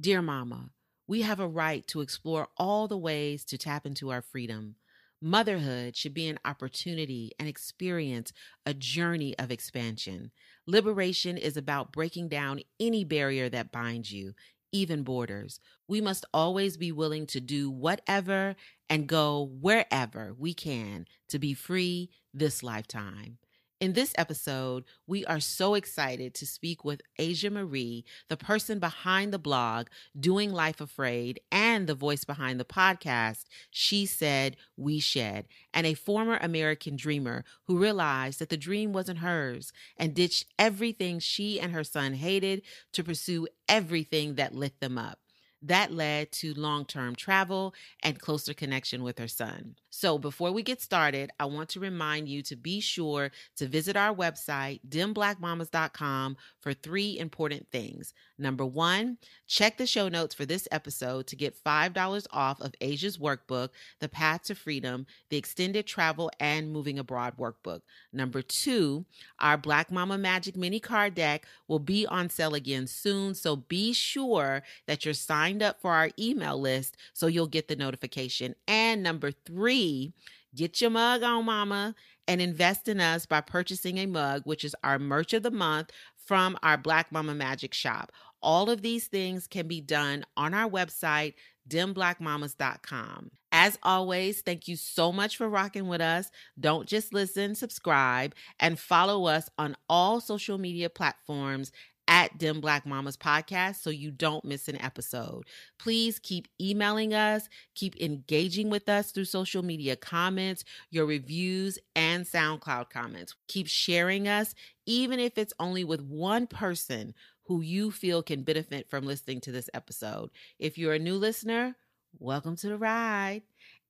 Dear Mama, we have a right to explore all the ways to tap into our freedom. Motherhood should be an opportunity and experience a journey of expansion. Liberation is about breaking down any barrier that binds you, even borders. We must always be willing to do whatever and go wherever we can to be free this lifetime. In this episode, we are so excited to speak with Asia Marie, the person behind the blog Doing Life Afraid and the voice behind the podcast She Said, We Shed, and a former American dreamer who realized that the dream wasn't hers and ditched everything she and her son hated to pursue everything that lit them up. That led to long-term travel and closer connection with her son. So before we get started, I want to remind you to be sure to visit our website, dimmblackmamas.com, for 3 important things. Number 1, check the show notes for this episode to get $5 off of Asia's workbook, The Path to Freedom, the Extended Travel and Moving Abroad workbook. Number 2, our Black Mama Magic mini card deck will be on sale again soon, so be sure that you're signed up for our email list so you'll get the notification. And number 3, get your mug on, mama, and invest in us by purchasing a mug, which is our merch of the month from our Black Mama Magic shop. All of these things can be done on our website, dimmblackmamas.com. As always, thank you so much for rocking with us. Don't just listen, subscribe, and follow us on all social media platforms at Dim Black Mamas Podcast so you don't miss an episode. Please keep emailing us, keep engaging with us through social media comments, your reviews, and SoundCloud comments. Keep sharing us, even if it's only with one person who you feel can benefit from listening to this episode. If you're a new listener, welcome to the ride.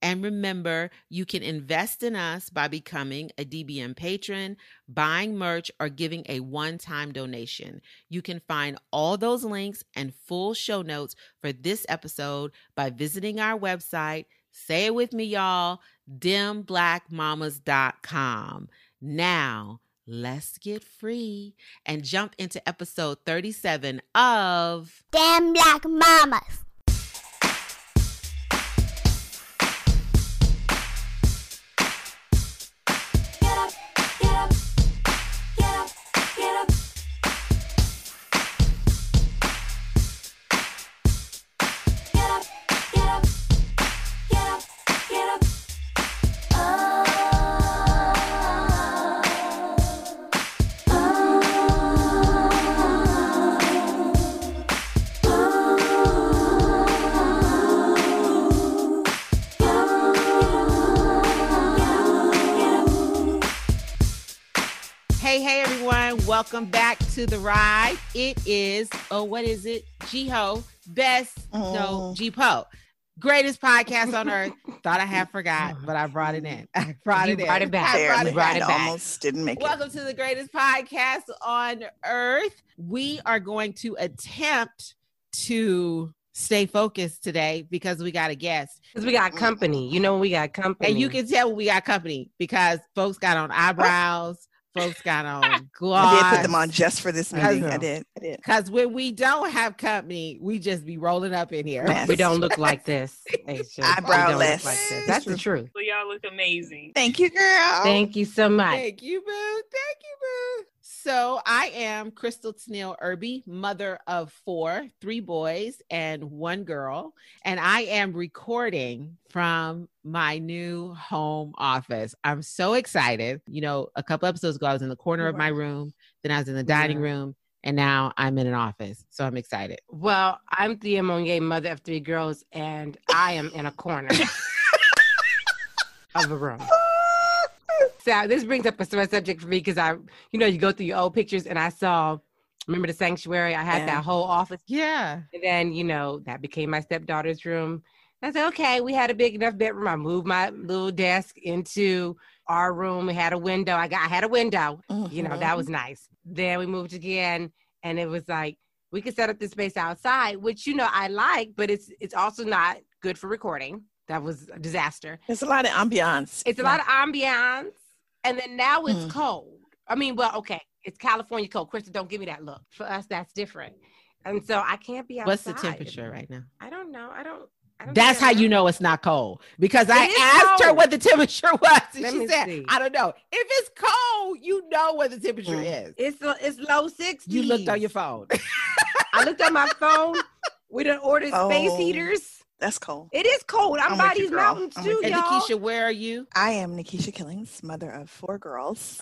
And remember, you can invest in us by becoming a DBM patron, buying merch, or giving a one-time donation. You can find all those links and full show notes for this episode by visiting our website. Say it with me, y'all, dimmblackmamas.com. Now, let's get free and jump into episode 37 of Dim Black Mamas. Hey everyone, welcome back to the ride. It is, what is it? G-Ho, G-Po, greatest podcast on earth. Thought I had forgot, but I brought it in. I brought it back. Almost didn't make it. Welcome to the greatest podcast on earth. We are going to attempt to stay focused today because we got a guest. Because we got company. You know, we got company. And you can tell we got company because folks got on eyebrows. Folks got on gloss. I did put them on just for this meeting. I did. Because when we don't have company, we just be rolling up in here. We don't look like this. Eyebrowless. Like that's the truth. So y'all look amazing. Thank you, girl. Thank you so much. Thank you, boo. So I am Crystal Tennille Irby, mother of 4, 3 boys and 1 girl. And I am recording from my new home office. I'm so excited. You know, a couple episodes ago, I was in the corner of my room. Then I was in the dining room. And now I'm in an office. So I'm excited. Well, I'm Thea Monier, mother of 3 girls. And I am in a corner of the room. So this brings up a sore subject for me because you go through your old pictures and I saw, remember the sanctuary? I had that whole office. Yeah. And then, that became my stepdaughter's room. I said, okay, we had a big enough bedroom. I moved my little desk into our room. We had a window. I had a window. Mm-hmm. That was nice. Then we moved again and it was like, we could set up this space outside, which, I like, but it's also not good for recording. That was a disaster. There's a lot of ambiance. It's a lot of ambiance. And then now it's cold. I mean, well, okay, it's California cold. Krista, don't give me that look. For us, that's different. And so I can't be outside. What's the temperature right now? I don't know. I don't That's how you know it's not cold. Because I asked her what the temperature was. And she said, I don't know. If it's cold, you know what the temperature is. It's low 60s. You looked on your phone. I looked on my phone. We done ordered space heaters. That's cold. It is cold. I'm by these mountains too, and y'all. Nikisha, where are you? I am Nikisha Killings, mother of 4 girls.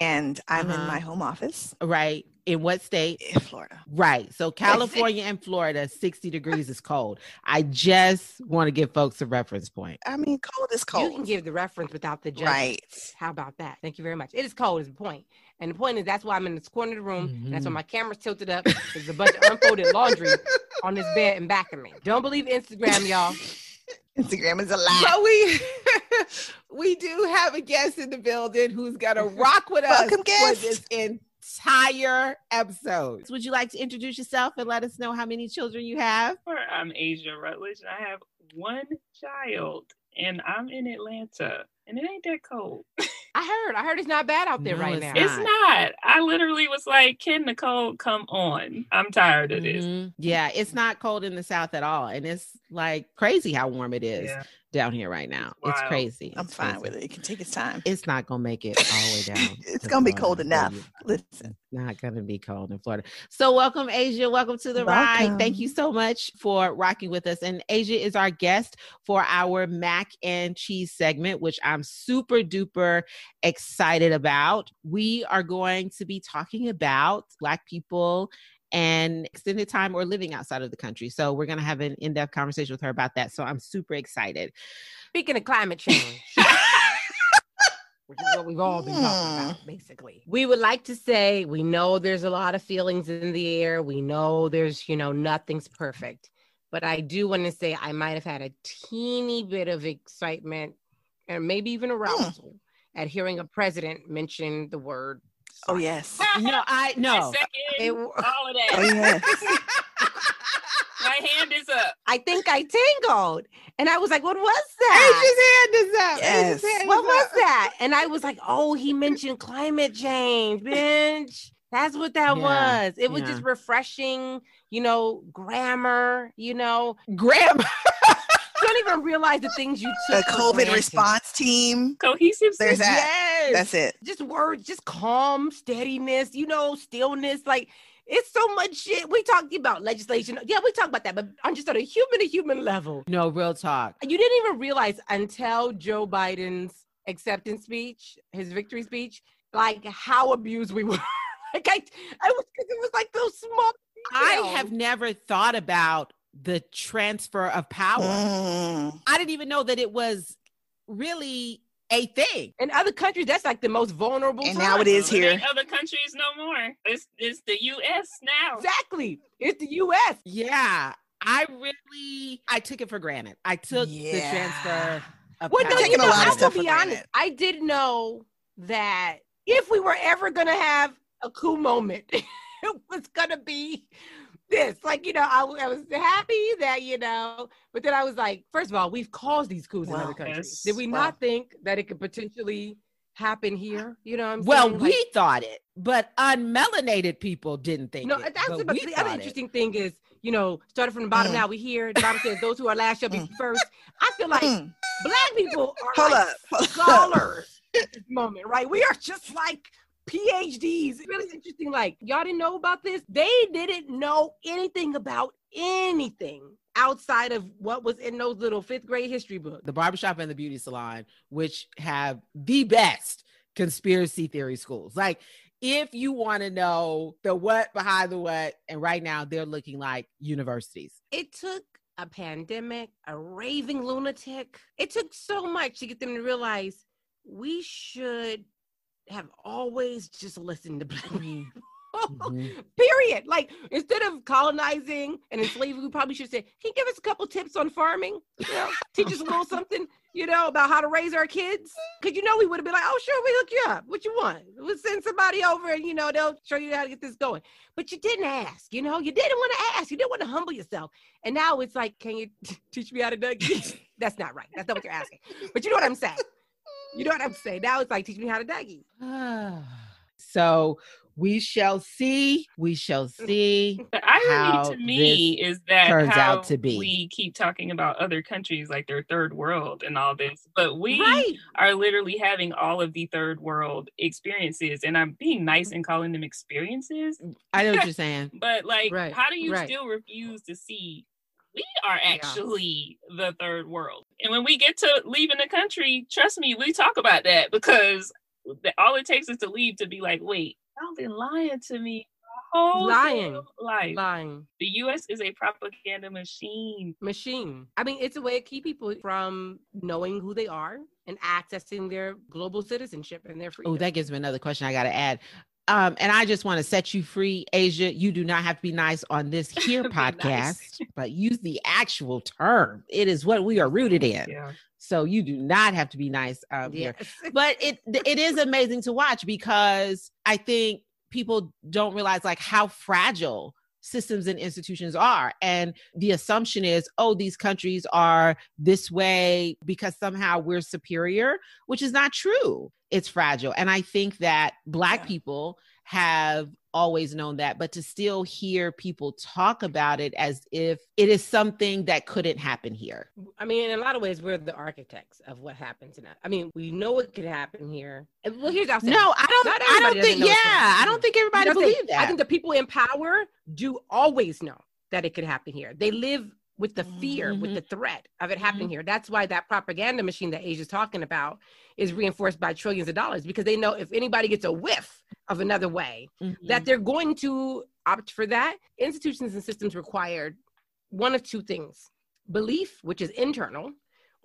And I'm in my home office. Right. In what state? In Florida. Right. So California and Florida, 60 degrees is cold. I just want to give folks a reference point. I mean, cold is cold. You can give the reference without the judgment. Right. How about that? Thank you very much. It is cold is the point. And the point is that's why I'm in this corner of the room. And that's why my camera's tilted up. There's a bunch of unfolded laundry on this bed in back of me. Don't believe Instagram, y'all. Instagram is a lie. But we do have a guest in the building who's gonna rock with us for this entire episode. Would you like to introduce yourself and let us know how many children you have? Sure. I'm Asia Rutledge. I have 1 child, and I'm in Atlanta, and it ain't that cold. I heard it's not bad out there right now. It's not. I literally was like, can the cold come on? I'm tired of this. Yeah, it's not cold in the South at all. And it's like crazy how warm it is down here right now. It's crazy. I'm fine with it. It can take its time. It's not going to make it all the way down. It's going to be cold enough. Listen. It's not going to be cold in Florida. So welcome, Asia. Welcome to the ride. Thank you so much for rocking with us. And Asia is our guest for our mac and cheese segment, which I'm super duper excited about. We are going to be talking about Black people and extended time or living outside of the country. So we're going to have an in-depth conversation with her about that. So I'm super excited. Speaking of climate change, which is what we've all been talking about, basically. We would like to say, we know there's a lot of feelings in the air. We know there's, nothing's perfect. But I do want to say I might have had a teeny bit of excitement and maybe even arousal at hearing a president mention the word. Oh, yes. No. All of that. Oh, yes. My hand is up. I think I tingled. And I was like, what was that? Asia's hand is up. Yes. What was that? And I was like, oh, he mentioned climate change, bitch. That's what that was. It was just refreshing, grammar, Grammar. You don't even realize the things you took. The COVID response team. Cohesive. There's that. Yes. That's it. Just words, just calm, steadiness, stillness. Like, it's so much shit. We talked about legislation. Yeah, we talked about that, but on just on a human to human level. No, real talk. You didn't even realize until Joe Biden's acceptance speech, his victory speech, like how abused we were. Like it was like those small details. I have never thought about the transfer of power. I didn't even know that it was really a thing. In other countries, that's like the most vulnerable And time. now it is here. In other countries no more. It's the U.S. now. Exactly. It's the U.S. Yeah. I took it for granted. I took the transfer of Well, power. no, taking a lot of I will stuff for be honest. granted. I didn't know that if we were ever going to have a coup moment, it was going to be this. Like, I was happy that, but then I was like, first of all, we've caused these coups in other countries. Did we not think that it could potentially happen here? You know what I'm saying? Well, we thought it, but unmelanated people didn't think it. That's but the other interesting thing is, started from the bottom, now we here. The Bible says those who are last shall be first. I feel like Black people are scholars at this moment, right? We are just like PhDs. It's really interesting. Like, y'all didn't know about this? They didn't know anything about anything outside of what was in those little 5th grade history books. The barbershop and the beauty salon, which have the best conspiracy theory schools. Like, if you want to know the what behind the what, and right now they're looking like universities. It took a pandemic, a raving lunatic. It took so much to get them to realize we should have always just listened to Black people. Period. Like, instead of colonizing and enslaving, we probably should say, can you give us a couple tips on farming? Teach us a little something, about how to raise our kids. Because, we would have been like, oh, sure, we hook you up. What you want? We'll send somebody over and, they'll show you how to get this going. But you didn't ask, you didn't want to ask. You didn't want to humble yourself. And now it's like, can you teach me how to Dougie? That's not right. That's not what you're asking. But you know what I'm saying. Now it's like, teach me how to Dougie. So We shall see. We shall see. The irony how to me is that turns how out to be. We keep talking about other countries like they're third world and all this, but we are literally having all of the third world experiences, and I'm being nice and calling them experiences. I know what you're saying. But like, how do you still refuse to see we are actually the third world? And when we get to leaving the country, trust me, we talk about that, because all it takes is to leave to be like, wait, y'all been lying to me lying. The U.S. is a propaganda machine. I mean, it's a way to keep people from knowing who they are and accessing their global citizenship and their freedom. Oh, that gives me another question I got to add. And I just want to set you free, Asia. You do not have to be nice on this here podcast, but use the actual term. It is what we are rooted in. Yeah. So you do not have to be nice here. But it is amazing to watch, because I think people don't realize like how fragile systems and institutions are. And the assumption is, oh, these countries are this way because somehow we're superior, which is not true. It's fragile. And I think that Black people have always known that, but to still hear people talk about it as if it is something that couldn't happen here. I mean, in a lot of ways, we're the architects of what happens in that. I mean, we know it could happen here. And well, here's our thing. No, I don't think everybody believes that. I think the people in power do always know that it could happen here. They live with the fear, with the threat of it happening here. That's why that propaganda machine that Asia's talking about is reinforced by trillions of dollars, because they know if anybody gets a whiff of another way, that they're going to opt for that. Institutions and systems required one of two things: belief, which is internal,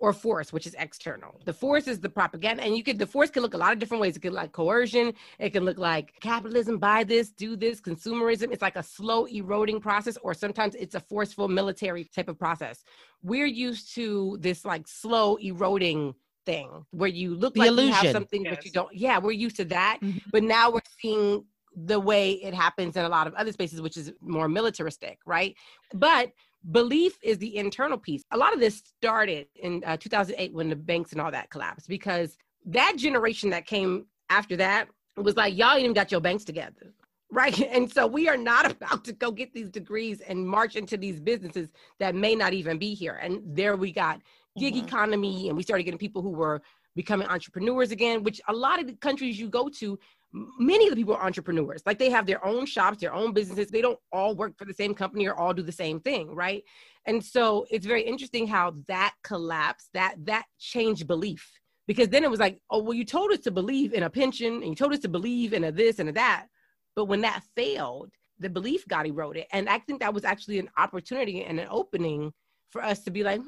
or force, which is external. The force is the propaganda, and the force can look a lot of different ways. It could look like coercion. It can look like capitalism, buy this, do this, consumerism. It's like a slow eroding process, or sometimes it's a forceful military type of process. We're used to this like slow eroding thing where you look the like illusion. You have something, but you don't. Yeah, we're used to that. But now we're seeing the way it happens in a lot of other spaces, which is more militaristic, right? But belief is the internal piece. A lot of this started in 2008 when the banks and all that collapsed, because that generation that came after that was like, y'all ain't even got your banks together, right? And so we are not about to go get these degrees and march into these businesses that may not even be here. And there we got gig economy, and we started getting people who were becoming entrepreneurs again, which a lot of the countries you go to, many of the people are entrepreneurs. Like they have their own shops, their own businesses. They don't all work for the same company or all do the same thing, right? And so it's very interesting how that collapsed, that changed belief. Because then it was like, oh, well, you told us to believe in a pension, and you told us to believe in a this and a that. But when that failed, the belief got eroded. And I think that was actually an opportunity and an opening for us to be like,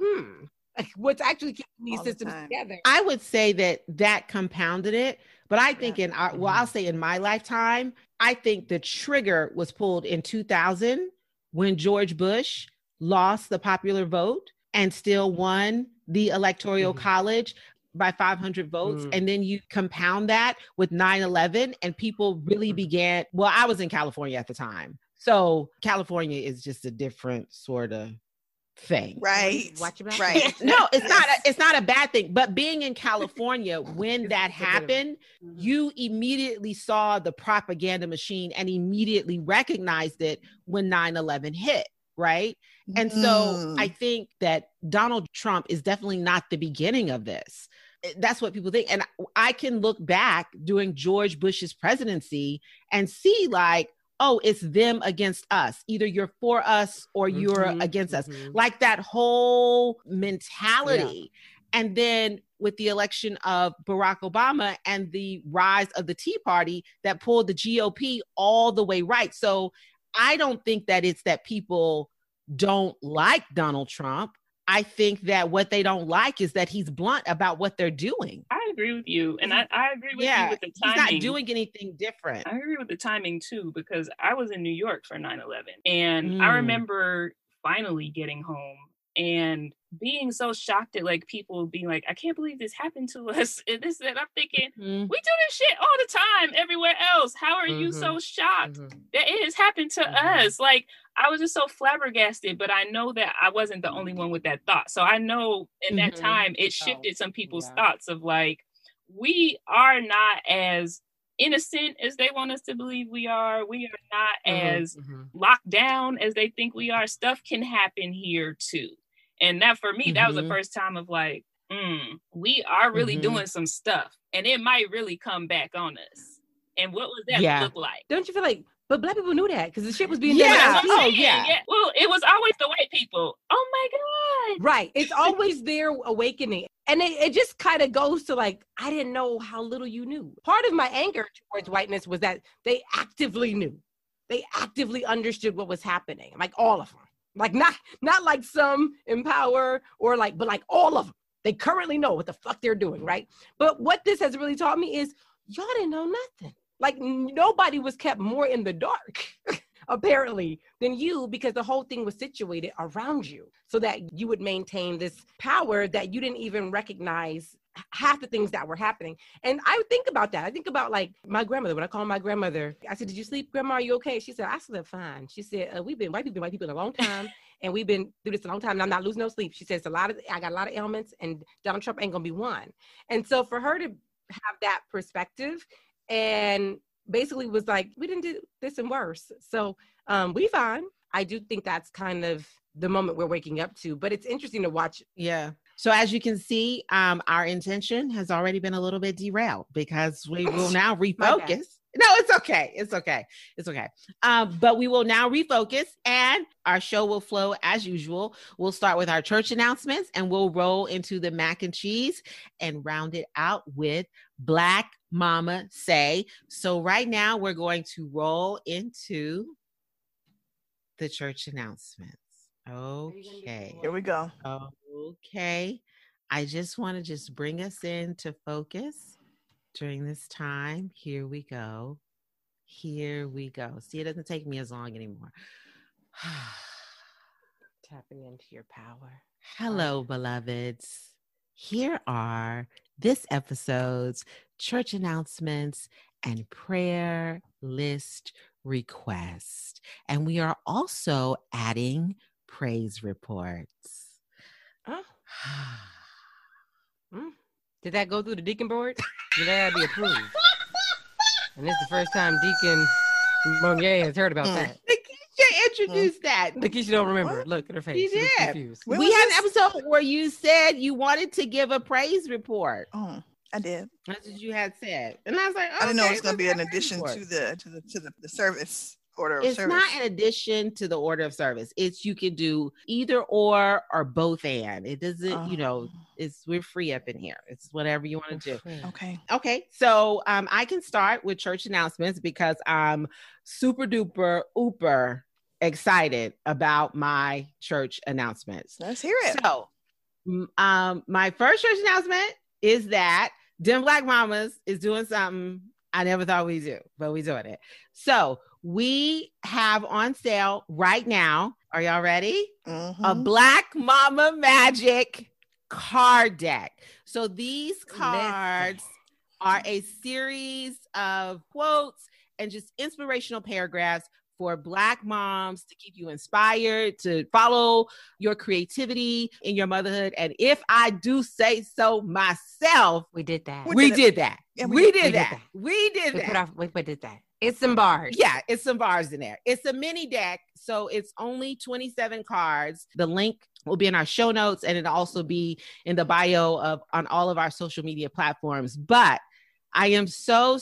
what's actually keeping these systems together? I would say that compounded it. But I think I'll say in my lifetime, I think the trigger was pulled in 2000 when George Bush lost the popular vote and still won the electoral college by 500 votes. And then you compound that with 9/11, and people really began, well, I was in California at the time. So California is just a different sort of thing. Right. Right. No, it's not a bad thing. But being in California, when that happened, you immediately saw the propaganda machine and immediately recognized it when 9/11 hit. Right. And so I think that Donald Trump is definitely not the beginning of this. That's what people think. And I can look back during George Bush's presidency and see like, oh, it's them against us. Either you're for us or you're against us. Like that whole mentality. Yeah. And then with the election of Barack Obama and the rise of the Tea Party that pulled the GOP all the way right. So I don't think that it's that people don't like Donald Trump. I think that what they don't like is that he's blunt about what they're doing. I agree with you. And I agree with you with the timing. He's not doing anything different. I agree with the timing too, because I was in New York for 9/11. And I remember finally getting home and being so shocked at like people being like, I can't believe this happened to us. And this and I'm thinking, we do this shit all the time everywhere else. How are you so shocked that it has happened to us? Like, I was just so flabbergasted, but I know that I wasn't the only one with that thought. So I know in that time, it shifted some people's thoughts of like, we are not as innocent as they want us to believe we are. We are not as locked down as they think we are. Stuff can happen here too. And that, for me, that was the first time of like, we are really doing some stuff, and it might really come back on us. And what was that look like? Don't you feel like, but Black people knew that because the shit was being done. Yeah. Well, it was always the white people. Oh my God. Right. It's always their awakening. And it just kind of goes to like, I didn't know how little you knew. Part of my anger towards whiteness was that they actively knew. They actively understood what was happening. Like all of them. Like not like some in power or like, but like all of them. They currently know what the fuck they're doing, right? But what this has really taught me is y'all didn't know nothing. Like nobody was kept more in the dark, apparently, than you, because the whole thing was situated around you so that you would maintain this power that you didn't even recognize half the things that were happening. And I think about that. I think about like my grandmother. When I called my grandmother, I said, "Did you sleep, Grandma? Are you okay?" She said, "I slept fine." She said, "We've been white people a long time, and we've been through this a long time, and I'm not losing no sleep." She says, I got a lot of ailments, and Donald Trump ain't gonna be one. And so for her to have that perspective and basically was like, we didn't do this and worse. So we fine. I do think that's kind of the moment we're waking up to, but it's interesting to watch. Yeah. So as you can see, our intention has already been a little bit derailed because we will now refocus. No, it's okay. It's okay. It's okay. But we will now refocus and our show will flow as usual. We'll start with our church announcements and we'll roll into the mac and cheese and round it out with Black Mama Say. So right now we're going to roll into the church announcements. Okay. Here we go. Okay. I just want to bring us into focus during this time. Here we go. Here we go. See, it doesn't take me as long anymore. Tapping into your power. Hello, beloveds. Here are this episode's church announcements and prayer list requests. And we are also adding praise reports. Oh. Did that go through the deacon board? Did that be approved? And this is the first time Deacon Monier has heard about that. Lakeisha introduced that. Lakeisha don't remember. What? Look at her face. She did. Confused. We had an episode where you said you wanted to give a praise report. Oh, I did. That's what you had said. And I was like, I didn't know it was going to be an addition to the service. Order of service. It's not an addition to the order of service. It's you can do either or both and. It doesn't, we're free up in here. It's whatever you want to do. Okay. So I can start with church announcements because I'm super duper ooper excited about my church announcements. Let's hear it. So my first church announcement is that Dem Black Mamas is doing something I never thought we'd do, but we're doing it. So we have on sale right now. Are y'all ready? A Black Mama Magic card deck. So these cards are a series of quotes and just inspirational paragraphs for Black moms to keep you inspired, to follow your creativity in your motherhood. And if I do say so myself, we did that. We did that. We did that. It's some bars. Yeah, it's some bars in there. It's a mini deck. So it's only 27 cards. The link will be in our show notes and it'll also be in the bio on all of our social media platforms. But I am so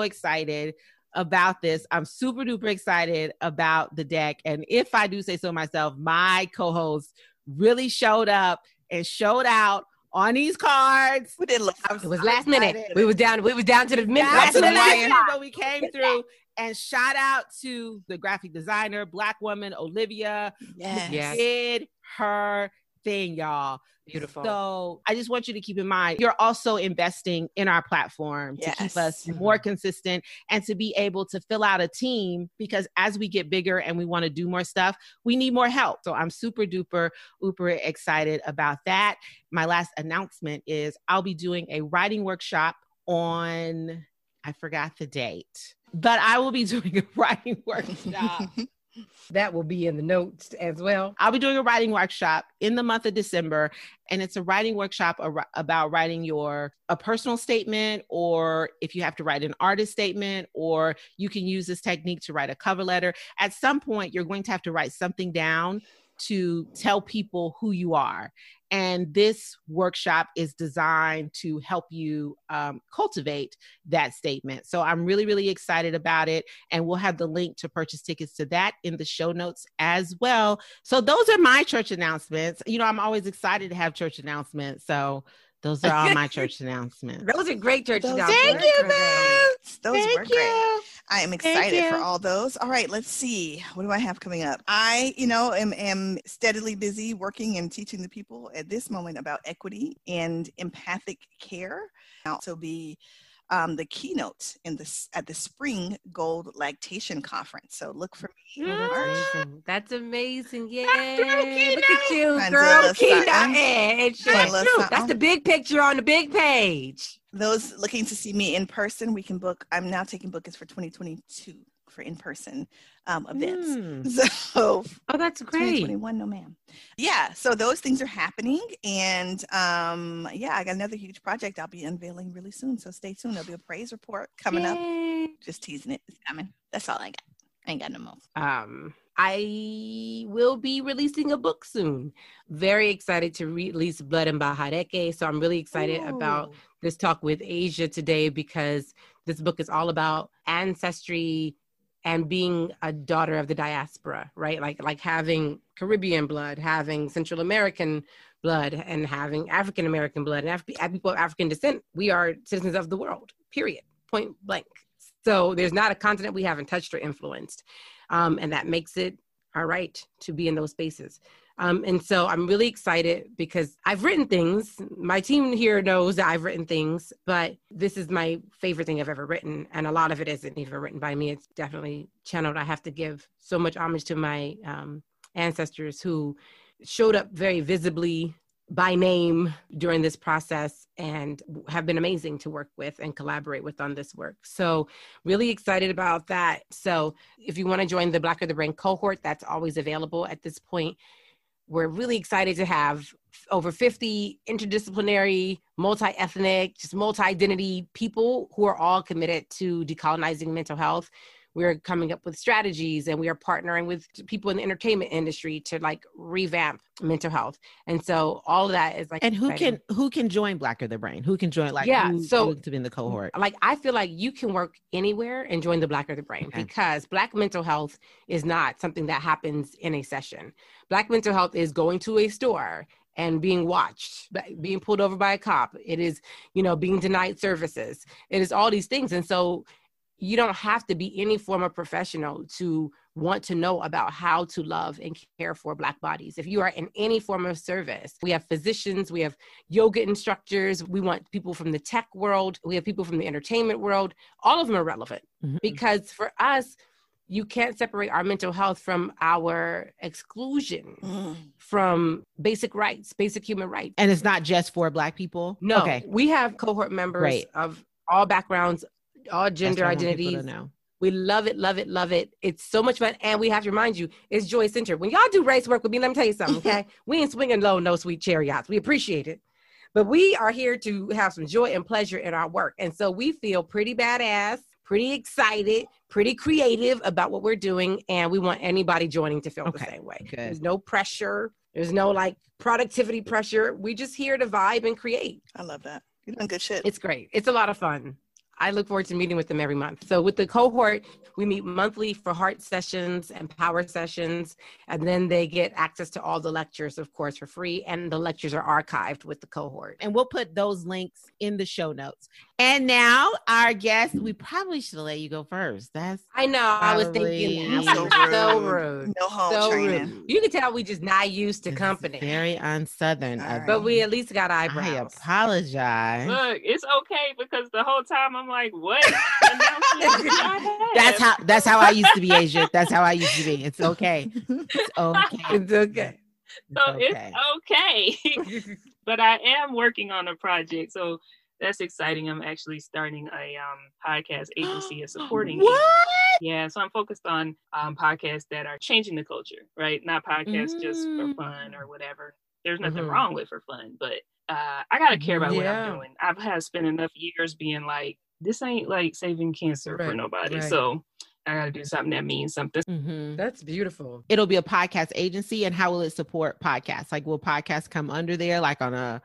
excited about this. I'm super duper excited about the deck. And if I do say so myself, my co-host really showed up and showed out on these cards. We did. It was last minute. We was down to the minute. But we came through. And shout out to the graphic designer, Black woman Olivia, who did her thing, y'all. Beautiful. So I just want you to keep in mind, you're also investing in our platform to keep us more consistent and to be able to fill out a team, because as we get bigger and we want to do more stuff, we need more help. So I'm super duper excited about that. My last announcement is I'll be doing a writing workshop on, I forgot the date, but I will be doing a writing workshop That will be in the notes as well. I'll be doing a writing workshop in the month of December, and it's a writing workshop about writing a personal statement, or if you have to write an artist statement, or you can use this technique to write a cover letter. At some point, you're going to have to write something down to tell people who you are. And this workshop is designed to help you cultivate that statement. So I'm really, really excited about it. And we'll have the link to purchase tickets to that in the show notes as well. So those are my church announcements. You know, I'm always excited to have church announcements. So those are all my church announcements. Those are great church announcements. Thank you, Vince. Those were Thank you. great. I am excited for all those. All right, let's see. What do I have coming up? I, am steadily busy working and teaching the people at this moment about equity and empathic care. I'll also be the keynote at the Spring Gold Lactation Conference. So look for me. That's amazing. Yeah. Look at you, girl. That's the big picture on the big page. Those looking to see me in person, we can book. I'm now taking bookings for 2022 for in-person events. So, that's great. 2021, no ma'am. Yeah, so those things are happening, and I got another huge project I'll be unveiling really soon. So stay tuned. There'll be a praise report coming up. Just teasing it. It's coming. That's all I got. I ain't got no more. I will be releasing a book soon. Very excited to release Blood and Bahareke. So I'm really excited about this talk with Asia today, because this book is all about ancestry and being a daughter of the diaspora, right? Like having Caribbean blood, having Central American blood, and having African American blood, and people of African descent. We are citizens of the world, period, point blank. So there's not a continent we haven't touched or influenced. And that makes it our right to be in those spaces. And so I'm really excited because I've written things. My team here knows that I've written things, but this is my favorite thing I've ever written. And a lot of it isn't even written by me. It's definitely channeled. I have to give so much homage to my ancestors who showed up very visibly by name during this process and have been amazing to work with and collaborate with on this work. So really excited about that. So if you want to join the Blacker the Brain cohort, that's always available at this point. We're really excited to have over 50 interdisciplinary, multi-ethnic, just multi-identity people who are all committed to decolonizing mental health. We're coming up with strategies, and we are partnering with people in the entertainment industry to revamp mental health. And so all of that is and who can join Blacker the Brain? Who can join so to be in the cohort? I feel like you can work anywhere and join the Blacker the Brain, because Black mental health is not something that happens in a session. Black mental health is going to a store and being watched, being pulled over by a cop. It is, being denied services. It is all these things. And so you don't have to be any form of professional to want to know about how to love and care for Black bodies. If you are in any form of service, we have physicians, we have yoga instructors, we want people from the tech world, we have people from the entertainment world. All of them are relevant because for us, you can't separate our mental health from our exclusion from basic rights, basic human rights. And it's not just for Black people? No, we have cohort members of all backgrounds, all gender identities. We love it, love it, love it. It's so much fun. And we have to remind you, it's joy centered. When y'all do race work with me, let me tell you something, okay? We ain't swinging low, no sweet chariots. We appreciate it. But we are here to have some joy and pleasure in our work. And so we feel pretty badass, pretty excited, pretty creative about what we're doing. And we want anybody joining to feel the same way. Good. There's no pressure. There's no productivity pressure. We just here to vibe and create. I love that. You're doing good shit. It's great. It's a lot of fun. I look forward to meeting with them every month. So with the cohort, we meet monthly for heart sessions and power sessions. And then they get access to all the lectures, of course, for free. And the lectures are archived with the cohort. And we'll put those links in the show notes. And now our guest, we probably should let you go first. I know. I was thinking so rude. No home training. Rude. You can tell we just not used to company. Very unsouthern. Right. But we at least got eyebrows. I apologize. Look, it's okay because the whole time I'm like, what? That's how I used to be, Asia. That's how I used to be. It's okay. It's okay. It's okay. So it's okay. But I am working on a project. So that's exciting. I'm actually starting a podcast agency and supporting What? agents. Yeah, so I'm focused on podcasts that are changing the culture, right? Not podcasts just for fun or whatever. There's nothing wrong with for fun, but I gotta care about what I'm doing. I've had spent enough years being like, this ain't like saving cancer for nobody. So I gotta do something that means something. That's beautiful. It'll be a podcast agency, and how will it support podcasts? Like, will podcasts come under there, like on a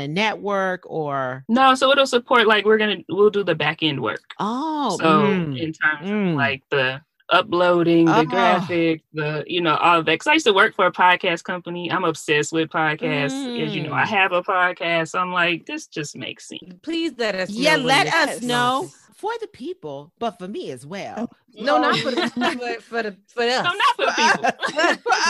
network, or no? So it'll support, like, we'll do the back end work. Oh, so in terms of like the uploading, the graphics, all of that. Because I used to work for a podcast company. I'm obsessed with podcasts. As you know, I have a podcast. So I'm like, this just makes sense. Please let us know. Yeah, let us know. For the people, but for me as well. No, not for us. No, not for the people.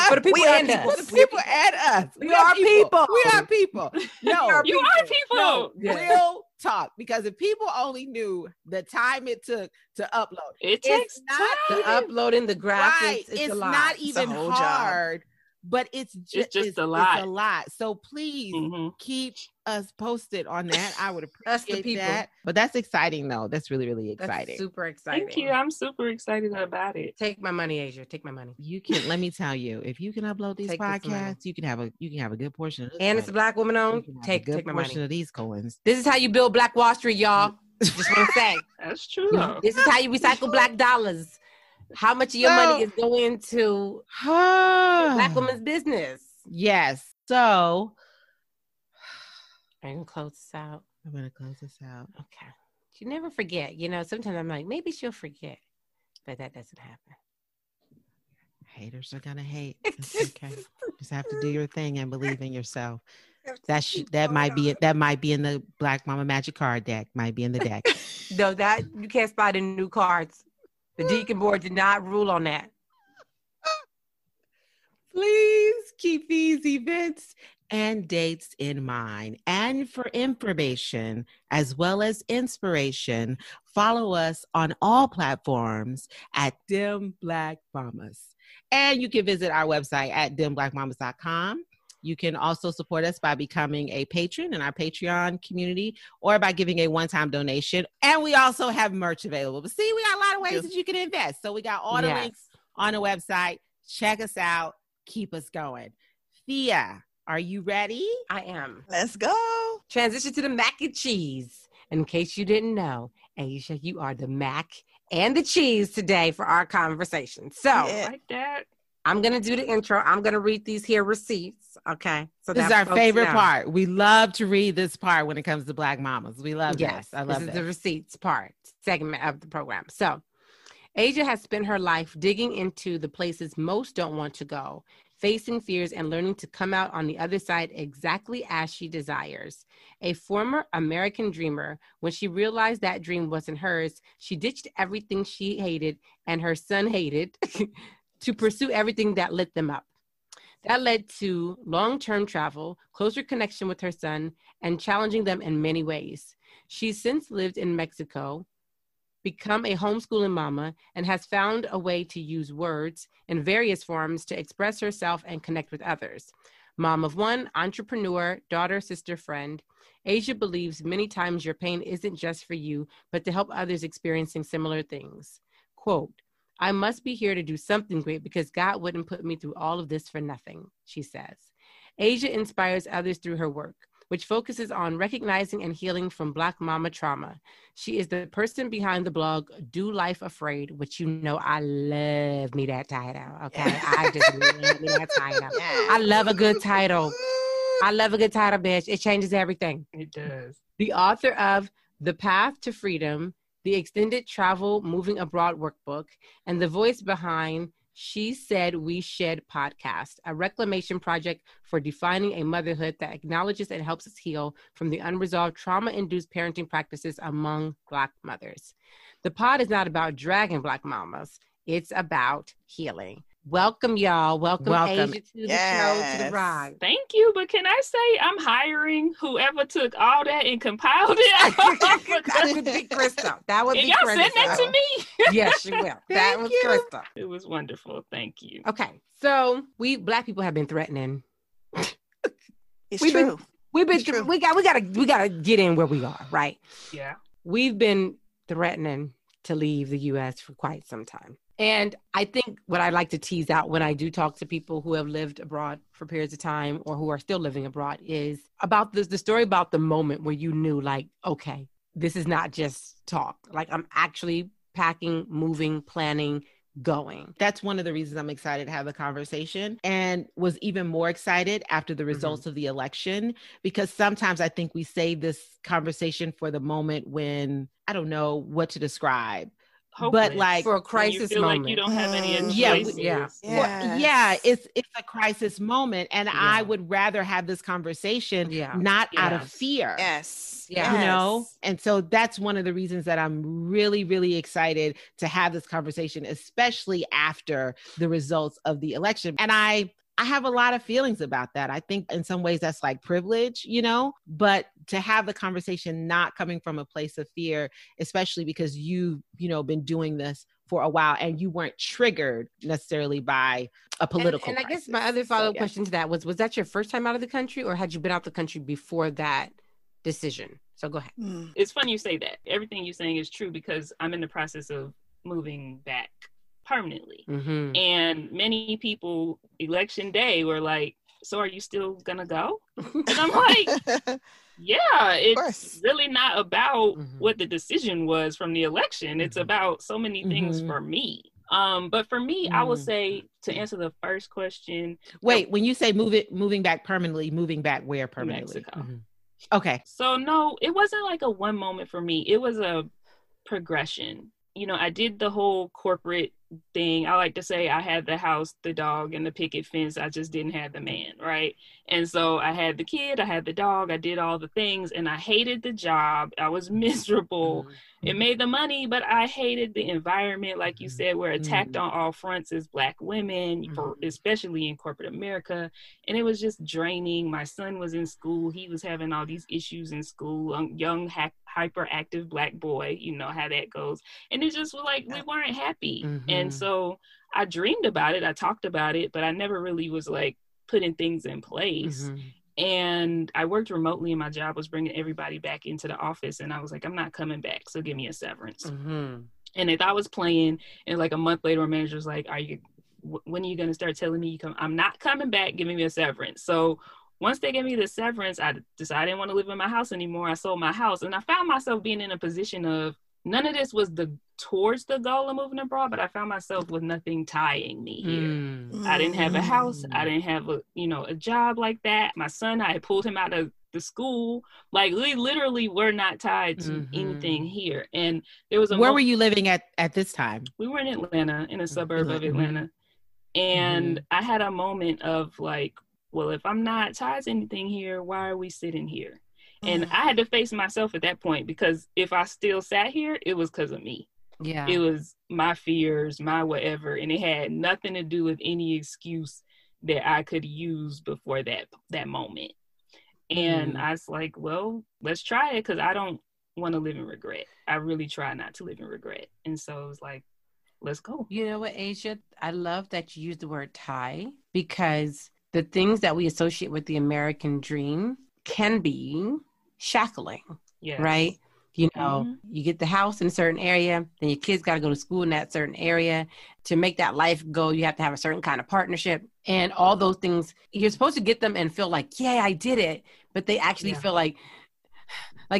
For the people and us. For the people and us. We are people. We are people. No, you are people. No, real talk. Because if people only knew the time it took to upload, it takes not the uploading the graphics. Right. It's not even hard. But it's just a lot. It's a lot. So please keep us posted on that. I would appreciate that. But that's exciting, though. That's really, really exciting. That's super exciting. Thank you. I'm super excited about it. Take my money, Asia. Take my money. You can. Let me tell you, if you can upload these podcasts, you can have a good portion of this. And it's a Black woman owned. Take my money. Portion of these coins. This is how you build Black Wall Street, y'all. Just want to say. That's true. This is how you recycle Black dollars. How much of your money is going to Black women's business? Yes. So I'm going to close this out. I'm going to close this out. Okay. You never forget. Sometimes I'm like, maybe she'll forget. But that doesn't happen. Haters are going to hate. It's okay. Just have to do your thing and believe in yourself. That might be in the Black Mama Magic card deck. Might be in the deck. No, that you can't spot in new cards. The Deacon Board did not rule on that. Please keep these events and dates in mind. And for information as well as inspiration, follow us on all platforms at Dim Black Mamas. And you can visit our website at dimblackmamas.com. You can also support us by becoming a patron in our Patreon community or by giving a one-time donation. And we also have merch available. But see, we got a lot of ways that you can invest. So we got all the links on the website. Check us out. Keep us going. Thea, are you ready? I am. Let's go. Transition to the mac and cheese. In case you didn't know, Asia, you are the mac and the cheese today for our conversation. So, like that. I'm going to do the intro. I'm going to read these here receipts. Okay. So this is our favorite part. We love to read this part when it comes to Black mamas. We love this. I love this. This is the receipts part segment of the program. So Asia has spent her life digging into the places most don't want to go, facing fears and learning to come out on the other side exactly as she desires. A former American dreamer, when she realized that dream wasn't hers, she ditched everything she hated and her son hated to pursue everything that lit them up. That led to long-term travel, closer connection with her son, and challenging them in many ways. She's since lived in Mexico, become a homeschooling mama, and has found a way to use words in various forms to express herself and connect with others. Mom of one, entrepreneur, daughter, sister, friend, Asia believes many times your pain isn't just for you, but to help others experiencing similar things. Quote, I must be here to do something great because God wouldn't put me through all of this for nothing, she says. Asia inspires others through her work, which focuses on recognizing and healing from Black mama trauma. She is the person behind the blog, Do Life Afraid, which I love me that title, okay? I just love me that title. I love a good title. I love a good title, bitch. It changes everything. It does. The author of The Path to Freedom, the Extended Travel Moving Abroad Workbook, and the voice behind She Said We Shed podcast, a reclamation project for defining a motherhood that acknowledges and helps us heal from the unresolved trauma-induced parenting practices among Black mothers. The pod is not about dragging Black mamas. It's about healing. Welcome, y'all. Welcome. Asia to the show, to the ride. Thank you. But can I say I'm hiring whoever took all that and compiled it? That would be Crystal. That would be y'all Crystal. send that to me? Yes, she will. That was Crystal. It was wonderful. Thank you. Okay. So we Black people have been threatening. It's true. we gotta get in where we are, right? Yeah. We've been threatening to leave the U.S. for quite some time. And I think what I like to tease out when I do talk to people who have lived abroad for periods of time or who are still living abroad is about the story about the moment where you knew, like, okay, this is not just talk. Like, I'm actually packing, moving, planning, going. That's one of the reasons I'm excited to have the conversation, and was even more excited after the results of the election, because sometimes I think we save this conversation for the moment when I don't know what to describe. Hopeless. But like for a crisis you feel moment. like you don't have any choices. It's a crisis moment, and I would rather have this conversation not out of fear. You know, and so that's one of the reasons that I'm really, really excited to have this conversation, especially after the results of the election. And I have a lot of feelings about that. I think in some ways that's like privilege, you know, but to have the conversation not coming from a place of fear, especially because you've, you know, been doing this for a while and you weren't triggered necessarily by a political And I crisis. guess my other follow-up question to that was that your first time out of the country, or had you been out the country before that decision? So go ahead. It's funny you say that. Everything you're saying is true, because I'm in the process of moving back permanently. And many people election day were like, so are you still gonna go? And I'm like, yeah, it's really not about what the decision was from the election. It's about so many things for me. But for me, I will say, to answer the first question. Wait, when you say moving back permanently, moving back where permanently? Mexico. Okay. So no, it wasn't like a one moment for me. It was a progression. You know, I did the whole corporate thing. I like to say I had the house, the dog, and the picket fence. I just didn't have the man, right? And so I had the kid, I had the dog, I did all the things, and I hated the job. I was miserable. It made the money, but I hated the environment. Like you said, we're attacked on all fronts as Black women, especially in corporate America. And it was just draining. My son was in school. He was having all these issues in school. Young, hyperactive Black boy, you know how that goes. And it just was like, we weren't happy. And so I dreamed about it. I talked about it, but I never really was like putting things in place. And I worked remotely, and my job was bringing everybody back into the office. And I was like, I'm not coming back, so give me a severance. And if I was playing, and like a month later, my manager was like, when are you going to start telling me I'm not coming back, giving me a severance? So once they gave me the severance, I decided I didn't want to live in my house anymore. I sold my house, and I found myself being in a position of, none of this was towards the goal of moving abroad, but I found myself with nothing tying me here. I didn't have a house. I didn't have a job like that. My son, I had pulled him out of the school. Like, we literally were not tied to anything here. And there was where were you living at this time? We were in Atlanta, in a suburb of Atlanta. And I had a moment of like, well, if I'm not tied to anything here, why are we sitting here? And I had to face myself at that point, because if I still sat here, it was because of me. Yeah. It was my fears, my whatever. And it had nothing to do with any excuse that I could use before that moment. And I was like, well, let's try it, because I don't want to live in regret. I really try not to live in regret. And so it was like, let's go. You know what, Asia? I love that you use the word tie, because the things that we associate with the American dream can be shackling, right? You know, you get the house in a certain area, then your kids got to go to school in that certain area. To make that life go, you have to have a certain kind of partnership, and all those things. You're supposed to get them and feel like, yeah, I did it. But they actually feel like,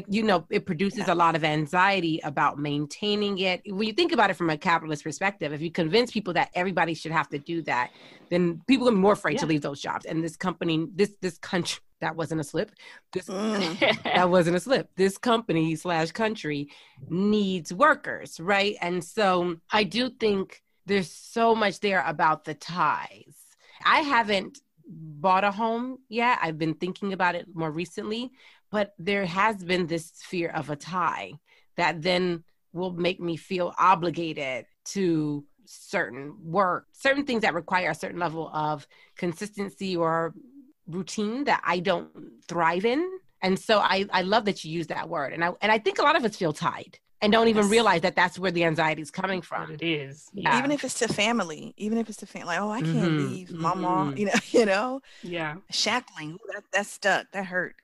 you know, it produces a lot of anxiety about maintaining it. When you think about it from a capitalist perspective, if you convince people that everybody should have to do that, then people are more afraid to leave those jobs. And this company, this country, that wasn't a slip. That wasn't a slip. This company / country needs workers, right? And so I do think there's so much there about the ties. I haven't bought a home yet. I've been thinking about it more recently, but there has been this fear of a tie that then will make me feel obligated to certain work, certain things that require a certain level of consistency or routine that I don't thrive in. And so I love that you use that word. And I think a lot of us feel tied. and don't even realize that that's where the anxiety is coming from. What it is. Yeah. Even if it's to family, like, oh, I can't leave mama, you know, Yeah. shackling. Ooh, that's stuck. That hurt.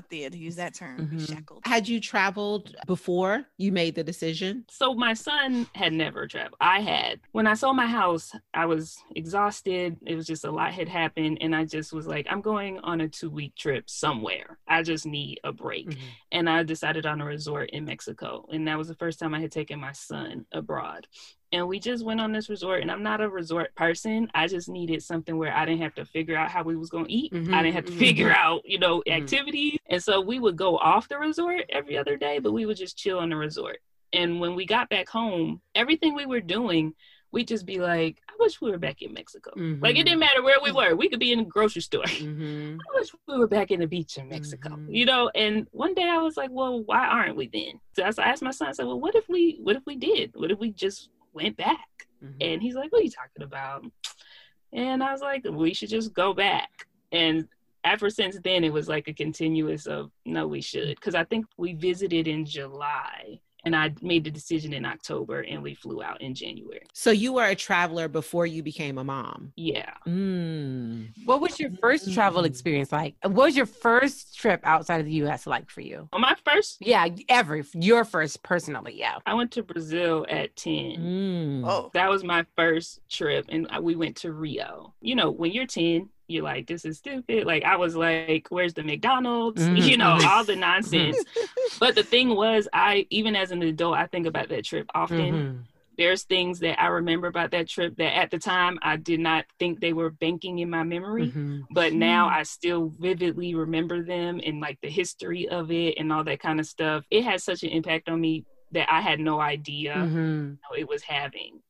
Thea, to use that term, shackled. Had you traveled before you made the decision? So my son had never traveled. I had. When I sold my house, I was exhausted. It was just a lot had happened. And I just was like, I'm going on a 2-week trip somewhere. I just need a break. And I decided on a resort in Mexico. And that was the first time I had taken my son abroad. And we just went on this resort, and I'm not a resort person. I just needed something where I didn't have to figure out how we was going to eat. I didn't have to figure out, activities. And so we would go off the resort every other day, but we would just chill on the resort. And when we got back home, everything we were doing, we'd just be like, I wish we were back in Mexico. Like, it didn't matter where we were. We could be in a grocery store. I wish we were back in the beach in Mexico, And one day I was like, well, why aren't we then? So I asked my son, I said, well, what if we did? What if we just went back? And he's like, what are you talking about? And I was like, we should just go back. And ever since then, it was like a continuous of, no, we should. Because I think we visited in July. And I made the decision in October, and we flew out in January. So you were a traveler before you became a mom. Yeah. What was your first travel experience like? What was your first trip outside of the U.S. like for you? On my first? Yeah, ever. Your first personally, yeah. I went to Brazil at 10. Oh. That was my first trip, and we went to Rio. When you're 10, you're like, this is stupid. Like, I was like, where's the McDonald's? All the nonsense. But the thing was, even as an adult, I think about that trip often. There's things that I remember about that trip that at the time I did not think they were banking in my memory. But now I still vividly remember them, and like the history of it and all that kind of stuff. It had such an impact on me that I had no idea how it was having.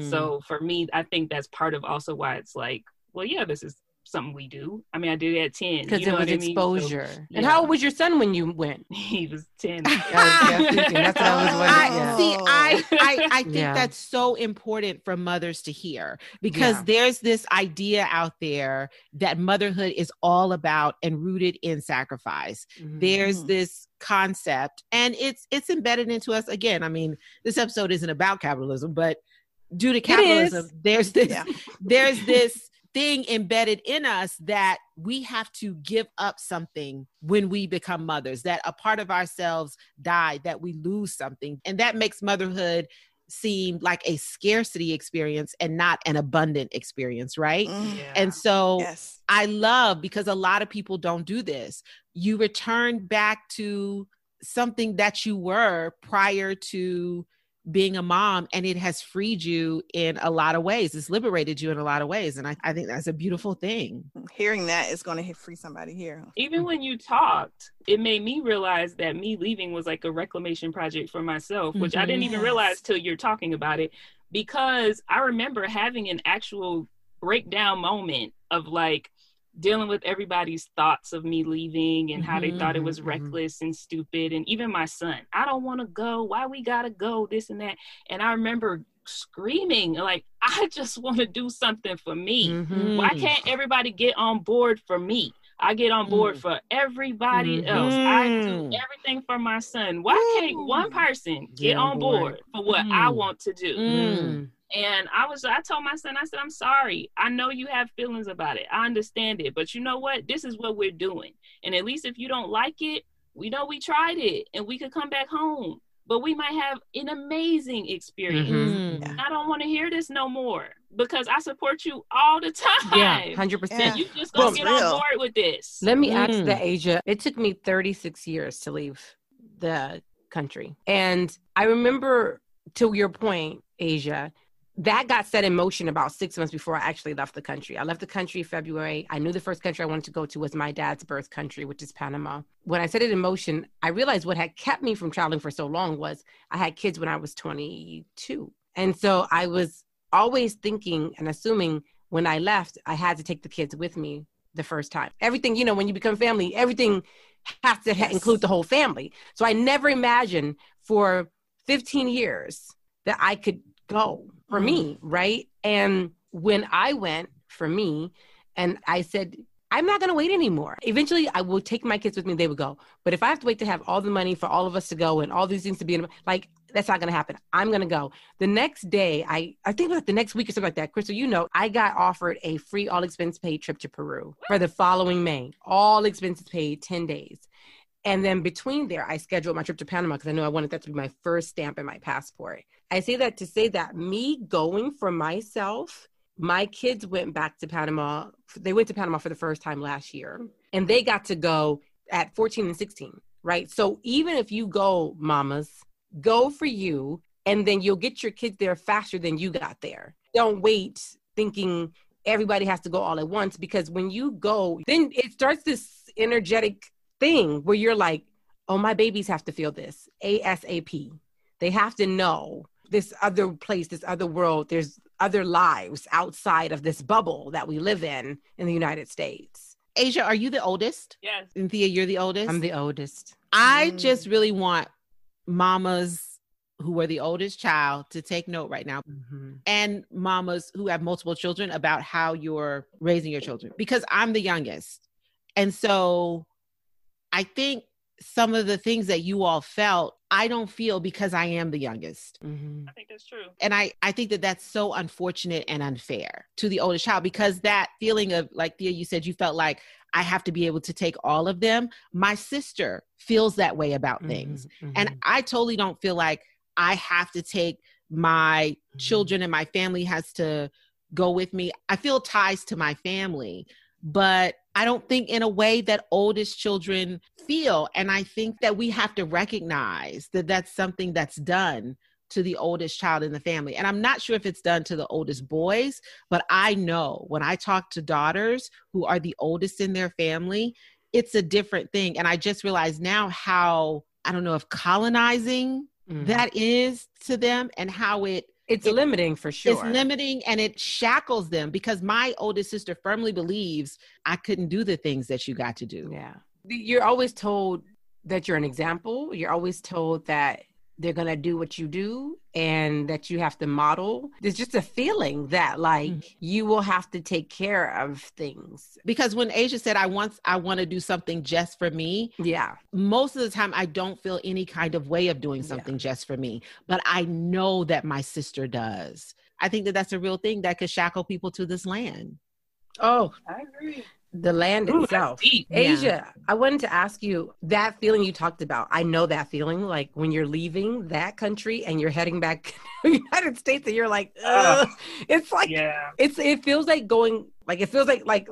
So for me, I think that's part of also why it's like, well, yeah, this is something we do. I mean, I did it at 10. Because it was exposure. So, and how old was your son when you went? He was 10. That's what I was wondering. I think that's so important for mothers to hear, because there's this idea out there that motherhood is all about and rooted in sacrifice. There's this concept, and it's embedded into us. Again, I mean, this episode isn't about capitalism, but due to capitalism, there's this thing embedded in us that we have to give up something when we become mothers, that a part of ourselves died, that we lose something. And that makes motherhood seem like a scarcity experience and not an abundant experience, right? And so I love, because a lot of people don't do this. You return back to something that you were prior to being a mom, and it has freed you in a lot of ways. It's liberated you in a lot of ways. And I think that's a beautiful thing. Hearing that is going to free somebody here. Even when you talked, it made me realize that me leaving was like a reclamation project for myself, which I didn't even realize till you're talking about it, because I remember having an actual breakdown moment of like dealing with everybody's thoughts of me leaving and how they thought it was reckless and stupid. And even my son, I don't want to go. Why we gotta go? This and that. And I remember screaming, like, I just want to do something for me. Why can't everybody get on board for me? I get on board for everybody else. I do everything for my son. Why can't one person get on board for what I want to do? And I told my son, I said, I'm sorry. I know you have feelings about it. I understand it. But you know what? This is what we're doing. And at least if you don't like it, we know we tried it and we could come back home. But we might have an amazing experience. I don't want to hear this no more, because I support you all the time. Yeah, 100%. You just gonna get on board with this. Let me ask that, Asia. It took me 36 years to leave the country. And I remember, to your point, Asia, that got set in motion about 6 months before I actually left the country. I left the country February. I knew the first country I wanted to go to was my dad's birth country, which is Panama. When I set it in motion, I realized what had kept me from traveling for so long was I had kids when I was 22. And so I was always thinking and assuming when I left, I had to take the kids with me the first time. Everything, when you become family, everything has to include the whole family. So I never imagined for 15 years that I could go for me, right? And when I went for me, and I said, I'm not going to wait anymore. Eventually, I will take my kids with me. They would go. But if I have to wait to have all the money for all of us to go and all these things to be in, like, that's not going to happen. I'm going to go. The next day, I think like the next week or something like that, Crystal, you know, I got offered a free all expense paid trip to Peru for the following May. All expenses paid, 10 days. And then between there, I scheduled my trip to Panama because I knew I wanted that to be my first stamp in my passport. I say that to say that me going for myself, my kids went back to Panama. They went to Panama for the first time last year, and they got to go at 14 and 16, right? So even if you go, mamas, go for you, and then you'll get your kids there faster than you got there. Don't wait thinking everybody has to go all at once, because when you go, then it starts this energetic thing where you're like, oh, my babies have to feel this ASAP. They have to know this other place, this other world. There's other lives outside of this bubble that we live in the United States. Asia, are you the oldest? Yes. And Thea, you're the oldest? I'm the oldest. I just really want mamas who are the oldest child to take note right now, and mamas who have multiple children about how you're raising your children, because I'm the youngest. And so I think some of the things that you all felt, I don't feel because I am the youngest. I think that's true. And I think that that's so unfortunate and unfair to the oldest child, because that feeling of, like Thea, you said, you felt like I have to be able to take all of them. My sister feels that way about things. And I totally don't feel like I have to take my children and my family has to go with me. I feel ties to my family, but I don't think in a way that oldest children feel. And I think that we have to recognize that that's something that's done to the oldest child in the family. And I'm not sure if it's done to the oldest boys, but I know when I talk to daughters who are the oldest in their family, it's a different thing. And I just realized now how, I don't know if colonizing that is to them, and how it's limiting for sure. It's limiting, and it shackles them, because my oldest sister firmly believes I couldn't do the things that you got to do. Yeah. You're always told that you're an example. You're always told that they're going to do what you do and that you have to model. There's just a feeling that like you will have to take care of things. Because when Asia said, I want to do something just for me. Yeah. Most of the time I don't feel any kind of way of doing something just for me, but I know that my sister does. I think that that's a real thing that could shackle people to this land. Oh, I agree. The land itself. Asia, I wanted to ask you, that feeling you talked about, I know that feeling, like when you're leaving that country and you're heading back to the United States and you're like, ugh. It's like, it feels like going, like, it feels like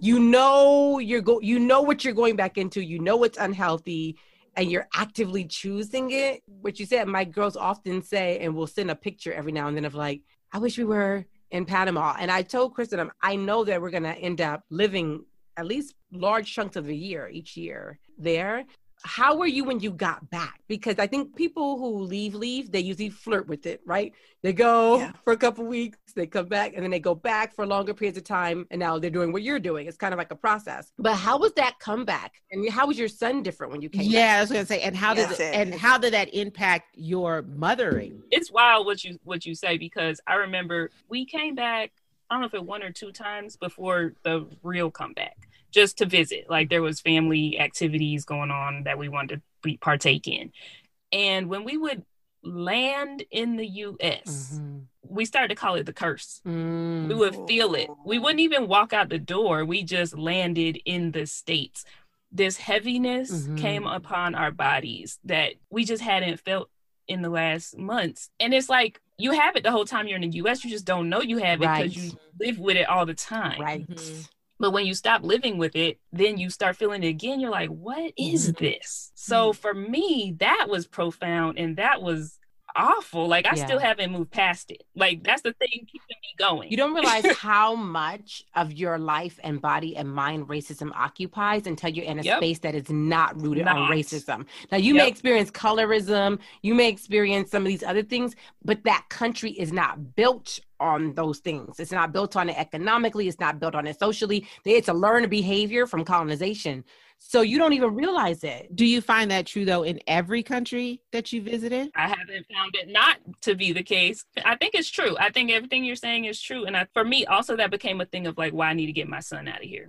you know, you know what you're going back into, you know it's unhealthy, and you're actively choosing it. What you said, my girls often say, and we'll send a picture every now and then of like, I wish we were in Panama. And I told Kristen, I know that we're going to end up living at least large chunks of a year each year there. How were you when you got back? Because I think people who leave, they usually flirt with it, right? They go for a couple weeks, they come back, and then they go back for longer periods of time. And now they're doing what you're doing. It's kind of like a process. But how was that comeback? And how was your son different when you came back? Yeah, I was going to say, and how did that impact your mothering? It's wild what you say, because I remember we came back, I don't know if it 1 or 2 times before the real comeback, just to visit. Like there was family activities going on that we wanted to partake in. And when we would land in the US, we started to call it the curse. We would feel it. We wouldn't even walk out the door. We just landed in the States. This heaviness came upon our bodies that we just hadn't felt in the last months. And it's like, you have it the whole time you're in the US. You just don't know you have it because you live with it all the time. Right. But when you stop living with it, then you start feeling it again. You're like, what is this? So for me, that was profound, and that was awful. Like I still haven't moved past it. Like that's the thing keeping me going. You don't realize how much of your life and body and mind racism occupies until you're in a space that is not rooted on racism. Now you may experience colorism, you may experience some of these other things, but that country is not built on those things. It's not built on it economically. It's not built on it socially. It's a learned behavior from colonization. So you don't even realize it. Do you find that true, though, in every country that you visited? I haven't found it not to be the case. I think it's true. I think everything you're saying is true. And for me, also, that became a thing of like, why I need to get my son out of here.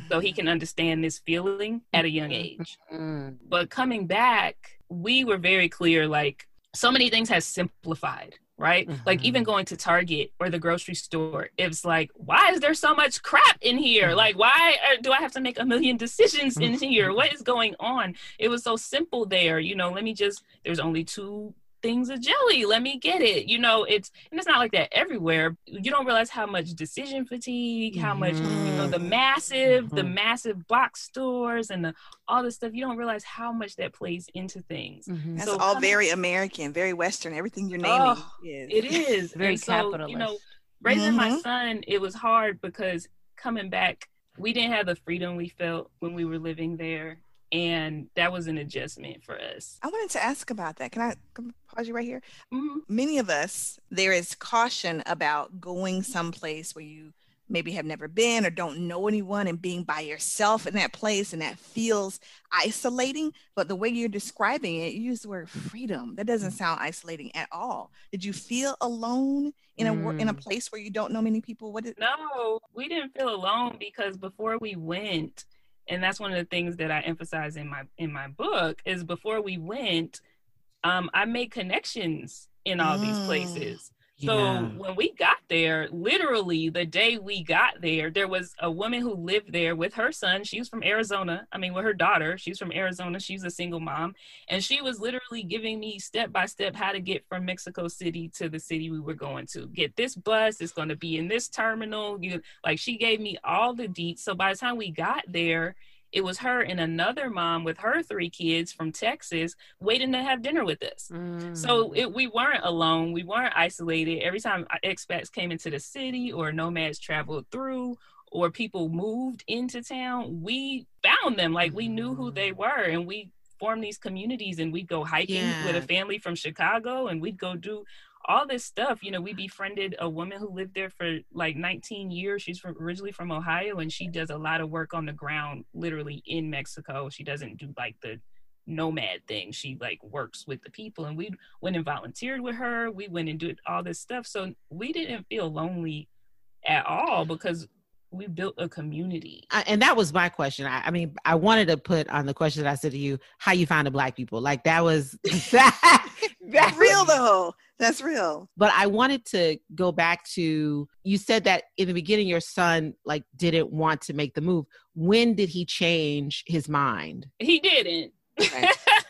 So he can understand this feeling at a young age. But coming back, we were very clear, like, so many things have simplified. Right? Like even going to Target or the grocery store, it's like, why is there so much crap in here? Like, why do I have to make a million decisions in here? What is going on? It was so simple there. There's only 2 things of jelly. Let me get it. It's not like that everywhere. You don't realize how much decision fatigue, how much, the massive box stores and all this stuff. You don't realize how much that plays into things. That's all very American, very Western. Everything you're naming is. It is. Very capitalist. Raising my son, it was hard because coming back, we didn't have the freedom we felt when we were living there. And that was an adjustment for us. I wanted to ask about that. Can I pause you right here? Many of us, there is caution about going someplace where you maybe have never been or don't know anyone and being by yourself in that place, and that feels isolating. But the way you're describing it, you use the word freedom. That doesn't sound isolating at all. Did you feel alone in a place where you don't know many people? No, we didn't feel alone because before we went, and that's one of the things that I emphasize in my book, is before we went, I made connections in all these places. So when we got there, literally the day we got there, there was a woman who lived there with her son. She was from Arizona. With her daughter. She's from Arizona. She's a single mom. And she was literally giving me step by step how to get from Mexico City to the city we were going to. Get this bus. It's going to be in this terminal. She gave me all the deets. So by the time we got there, it was her and another mom with her 3 kids from Texas waiting to have dinner with us. So we weren't alone. We weren't isolated. Every time expats came into the city or nomads traveled through or people moved into town, we found them. Like we knew who they were, and we formed these communities, and we'd go hiking with a family from Chicago, and we'd go do all this stuff. We befriended a woman who lived there for like 19 years. She's originally from Ohio, and she does a lot of work on the ground, literally in Mexico. She doesn't do like the nomad thing. She like works with the people, and we went and volunteered with her. We went and did all this stuff. So we didn't feel lonely at all because we built a community. And that was my question. I wanted to put on the question that I said to you, how you found the Black people. Like that was that's real though. That's real. But I wanted to go back to, you said that in the beginning, your son like didn't want to make the move. When did he change his mind? He didn't.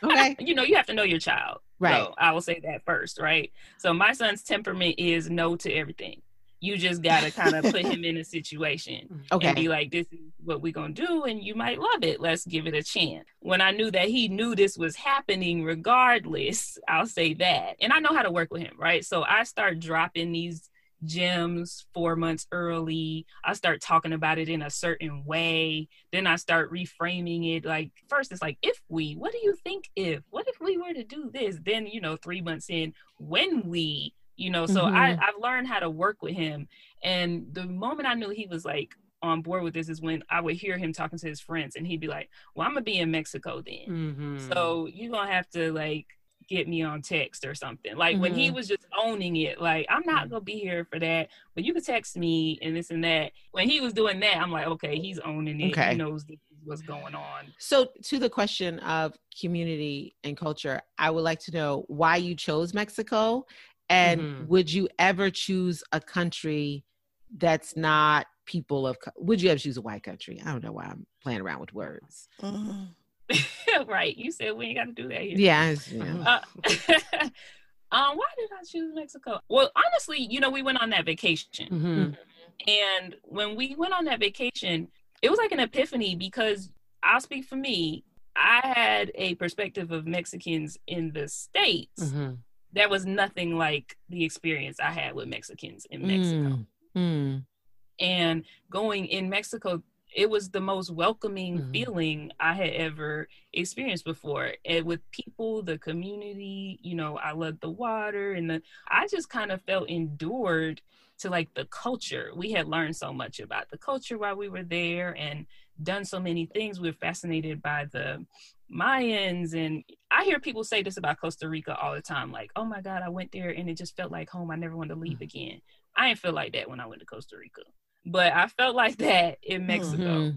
Okay. You have to know your child. Right. So I will say that first, right? So my son's temperament is no to everything. You just got to kind of put him in a situation and be like, this is what we're going to do. And you might love it. Let's give it a chance. When I knew that he knew this was happening regardless, I'll say that. And I know how to work with him, right? So I start dropping these gems 4 months early. I start talking about it in a certain way. Then I start reframing it. Like first it's like, what do you think what if we were to do this? Then, 3 months in, when we, so I've learned how to work with him. And the moment I knew he was like on board with this is when I would hear him talking to his friends, and he'd be like, well, I'm gonna be in Mexico then. So you're gonna have to like get me on text or something. Like when he was just owning it, like I'm not gonna be here for that, but you can text me and this and that. When he was doing that, I'm like, okay, he's owning it. He knows what's going on. So to the question of community and culture, I would like to know why you chose Mexico. And would you ever choose a country that's not people of, would you ever choose a white country? I don't know why I'm playing around with words. Right. You said we ain't got to do that here. Yeah. Why did I choose Mexico? Well, honestly, we went on that vacation. And when we went on that vacation, it was like an epiphany because I'll speak for me. I had a perspective of Mexicans in the States. That was nothing like the experience I had with Mexicans in Mexico. And going in Mexico, it was the most welcoming feeling I had ever experienced before. And with people, the community, you know, I loved the water and I just kind of felt endured to like the culture. We had learned so much about the culture while we were there and done so many things. We were fascinated by the Mayans. And I hear people say this about Costa Rica all the time, like, oh my God, I went there and it just felt like home. I never wanted to leave again. I didn't feel like that when I went to Costa Rica, but I felt like that in Mexico.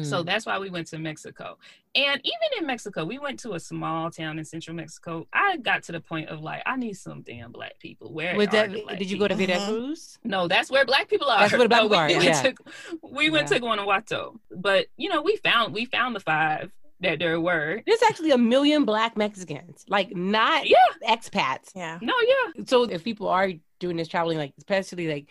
So that's why we went to Mexico. And even in Mexico, we went to a small town in central Mexico. I got to the point of like, I need some damn black people. Where are the black did you go to Veracruz? No, that's where black people are. That's where the black people are. We went to Guanajuato. But, you know, we found the 5 that there were. There's actually 1 million black Mexicans, like not expats. Yeah. No, yeah. So if people are doing this traveling, like especially like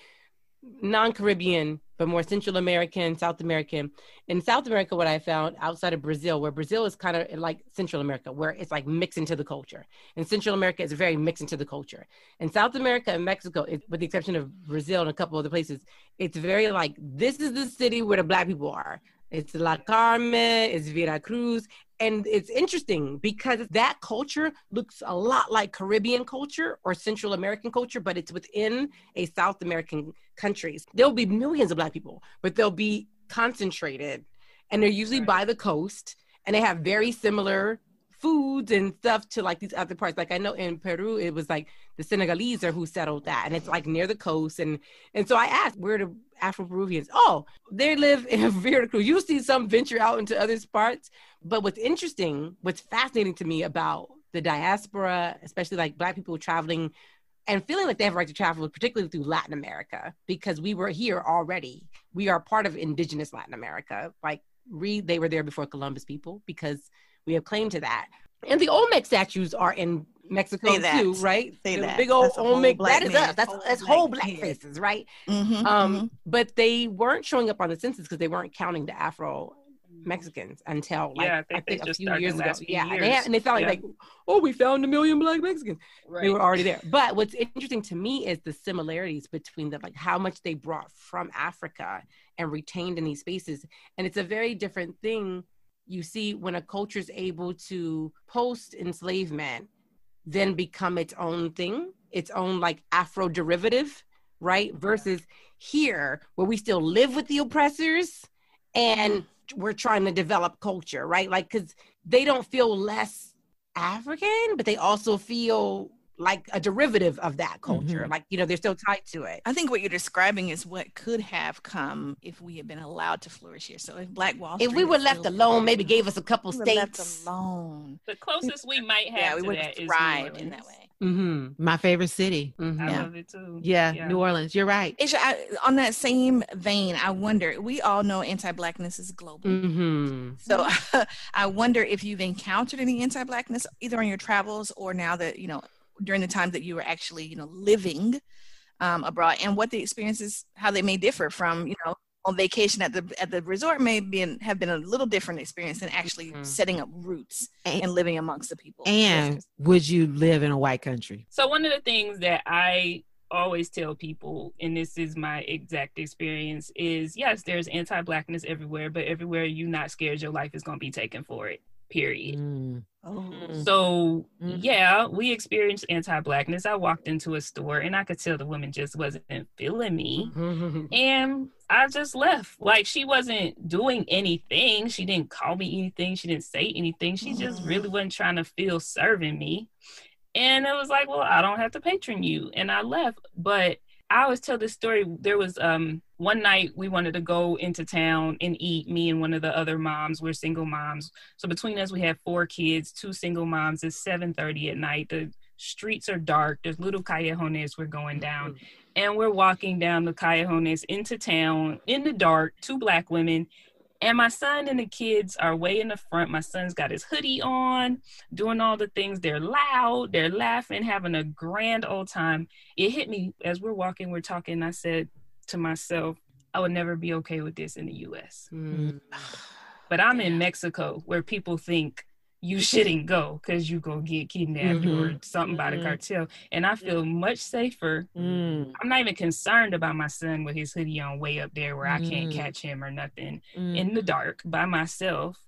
non-Caribbean, but more Central American, South American. In South America, what I found outside of Brazil, where Brazil is kind of like Central America, where it's like mixed into the culture. And Central America is very mixed into the culture. In South America and Mexico, with the exception of Brazil and a couple other places, it's very like, this is the city where the black people are. It's La Carmen, it's Veracruz. And it's interesting because that culture looks a lot like Caribbean culture or Central American culture, but it's within a South American countries. There'll be millions of black people, but they'll be concentrated. And they're usually by the coast. And they have very similar foods and stuff to like these other parts. Like I know in Peru, it was like the Senegalese are who settled that. And it's like near the coast. And so I asked, where do Afro-Peruvians? Oh, they live in Veracruz. You see some venture out into other parts. But what's fascinating to me about the diaspora, especially like black people traveling and feeling like they have a right to travel, particularly through Latin America, because we were here already. We are part of indigenous Latin America. Like they were there before Columbus people because we have claim to that. And the Olmec statues are in Mexico too, right? Say the that. big old That's Olmec. That is us. That's whole black faces, right? But they weren't showing up on the census because they weren't counting the Afro Mexicans until like I think a few years ago. And they felt like, oh, we found 1 million black Mexicans. Right. They were already there. But what's interesting to me is the similarities between them, like how much they brought from Africa and retained in these spaces. And it's a very different thing you see when a culture is able to post enslavement, then become its own thing, its own like Afro derivative, right? Versus here where we still live with the oppressors and we're trying to develop culture, right? Like, because they don't feel less African, but they also feel like a derivative of that culture. Like, you know, they're still tied to it. I think what you're describing is what could have come if we had been allowed to flourish here. So if Black Wall Street, if we were left alone, maybe gave us a couple states. Left alone. The closest we might have to we would that have is thrived in that way. My favorite city. I love it too. Yeah, New Orleans. You're right. Asia, on that same vein, I wonder, we all know anti-Blackness is global. So I wonder if you've encountered any anti-Blackness either on your travels or now that, you know, during the time that you were actually, you know, living abroad, and what the experiences, how they may differ from, you know, on vacation at the resort may have been a little different experience than actually setting up roots and living amongst the people. And would you live in a white country? So one of the things that I always tell people, and this is my exact experience, is yes, there's anti-Blackness everywhere, but everywhere you're not scared your life is going to be taken for it, period. So yeah, we experienced anti-Blackness. I walked into a store and I could tell the woman just wasn't feeling me. And I just left. Like, she wasn't doing anything. She didn't call me anything. She didn't say anything. She just really wasn't trying to feel serving me. And it was like, well, I don't have to patron you. And I left. But I always tell this story. There was one night we wanted to go into town and eat, me and one of the other moms. We're single moms. So between us, we have 4 kids, 2 single moms. It's 7:30 at night. The streets are dark. There's little callejones we're going down. And we're walking down the callejones into town in the dark, 2 Black women. And my son and the kids are way in the front. My son's got his hoodie on, doing all the things. They're loud, they're laughing, having a grand old time. It hit me as we're walking, we're talking. I said to myself, I would never be okay with this in the U.S. But I'm in Mexico, where people think you shouldn't go because you gonna get kidnapped or something by the cartel. And I feel much safer. I'm not even concerned about my son with his hoodie on way up there where I can't catch him or nothing in the dark by myself.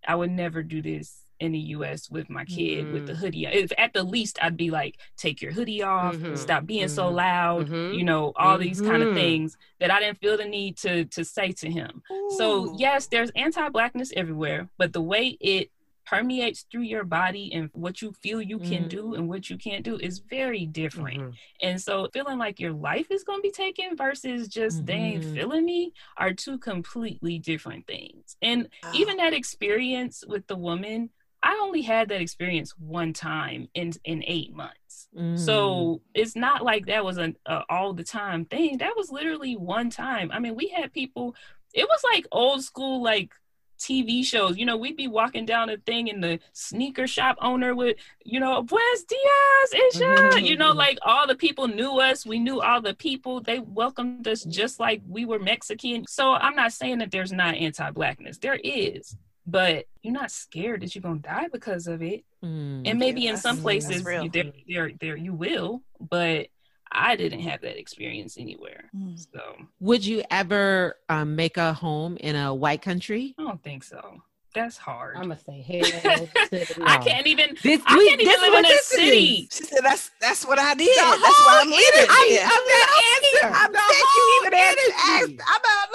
I would never do this in the US with my kid with the hoodie. If at the least I'd be like, take your hoodie off, stop being so loud, you know, all these kind of things that I didn't feel the need to say to him. So yes, there's anti-Blackness everywhere, but the way it permeates through your body and what you feel you can do and what you can't do is very different. And so feeling like your life is going to be taken versus just they ain't feeling me are two completely different things. And even that experience with the woman, I only had that experience one time in 8 months. So it's not like that was an all the time thing. That was literally one time. I mean, we had people, it was like old school, like TV shows, you know, we'd be walking down a thing and the sneaker shop owner would, you know, Buenos dias, Isha, you know, like all the people knew us. We knew all the people. They welcomed us just like we were Mexican. So I'm not saying that there's not anti-Blackness. There is, but you're not scared that you're going to die because of it. And maybe in some places there you will, but I didn't have that experience anywhere. So, would you ever make a home in a white country? I don't think so. That's hard. I'm gonna say hell. I can't even. I can't even live in a city. She said, "That's what I did. That's why I'm living here." I'm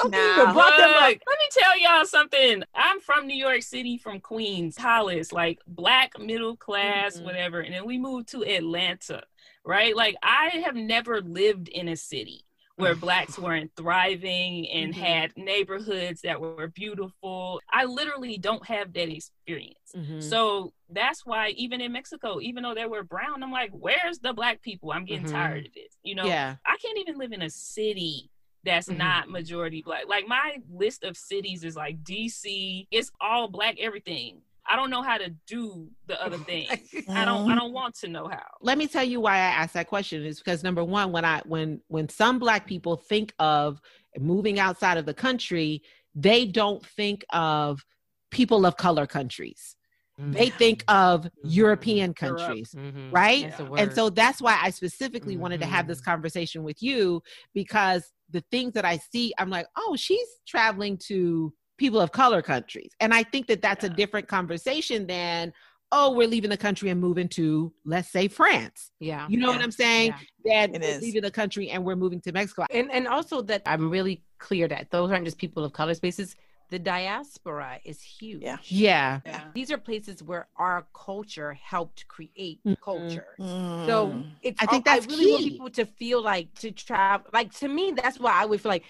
Let me tell y'all something. I'm from New York City, from Queens, Hollis, like Black middle class, whatever, and then we moved to Atlanta. Right? Like I have never lived in a city where Blacks weren't thriving and had neighborhoods that were beautiful. I literally don't have that experience. So that's why even in Mexico, even though they were brown, I'm like, where's the Black people? I'm getting tired of this. You know, I can't even live in a city that's not majority Black. Like my list of cities is like DC. It's all Black everything. I don't know how to do the other thing. I don't want to know how. Let me tell you why I asked that question is because number one, when some Black people think of moving outside of the country, they don't think of people of color countries. They think of European countries, right? And so that's why I specifically wanted to have this conversation with you, because the things that I see, I'm like, oh, she's traveling to people of color countries. And I think that that's a different conversation than, oh, we're leaving the country and moving to, let's say, France. Yeah. You know what I'm saying? Yeah. That we're leaving the country and we're moving to Mexico. And also that I'm really clear that those aren't just people of color spaces. The diaspora is huge. Yeah. These are places where our culture helped create culture. So I think that's I really want people to feel like to travel. Like to me, that's why I would feel like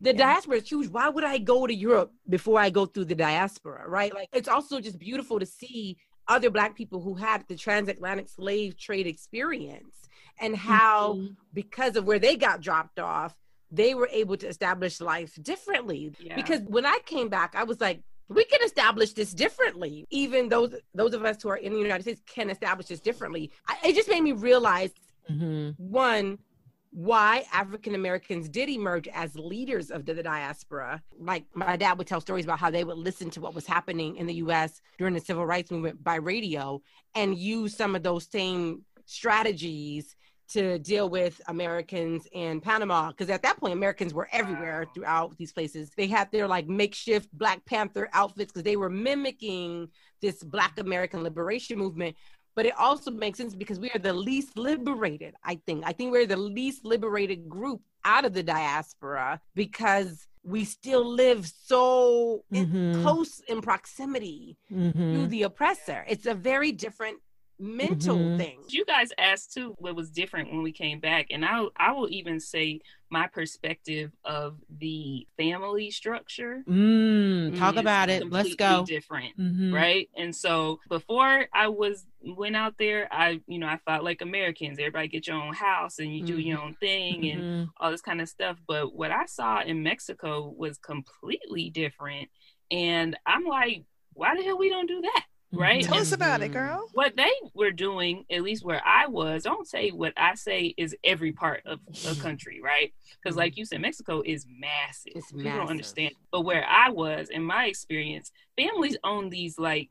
the diaspora is huge. Why would I go to Europe before I go through the diaspora, right? Like it's also just beautiful to see other Black people who had the transatlantic slave trade experience and how, because of where they got dropped off, they were able to establish life differently. Because when I came back, I was like, we can establish this differently. Even those of us who are in the United States can establish this differently. It just made me realize, one, why African Americans did emerge as leaders of the diaspora. Like my dad would tell stories about how they would listen to what was happening in the US during the civil rights movement by radio and use some of those same strategies to deal with Americans in Panama. Because at that point, Americans were everywhere throughout these places. They had their like makeshift Black Panther outfits because they were mimicking this Black American liberation movement. But it also makes sense because we are the least liberated, I think. I think we're the least liberated group out of the diaspora because we still live so close in proximity to the oppressor. It's a very different mental thing. You guys asked too what was different when we came back, and I will even say my perspective of the family structure. Talk about it. Let's go. Different, right? And so before I went out there, I felt like Americans. Everybody get your own house and you do your own thing and all this kind of stuff. But what I saw in Mexico was completely different, and I'm like, why the hell we don't do that? Right? Tell us about it, girl. What they were doing, at least where I was, don't say what I say is every part of a country, right? Because like you said, Mexico is massive. People don't understand. But where I was, in my experience, families own these like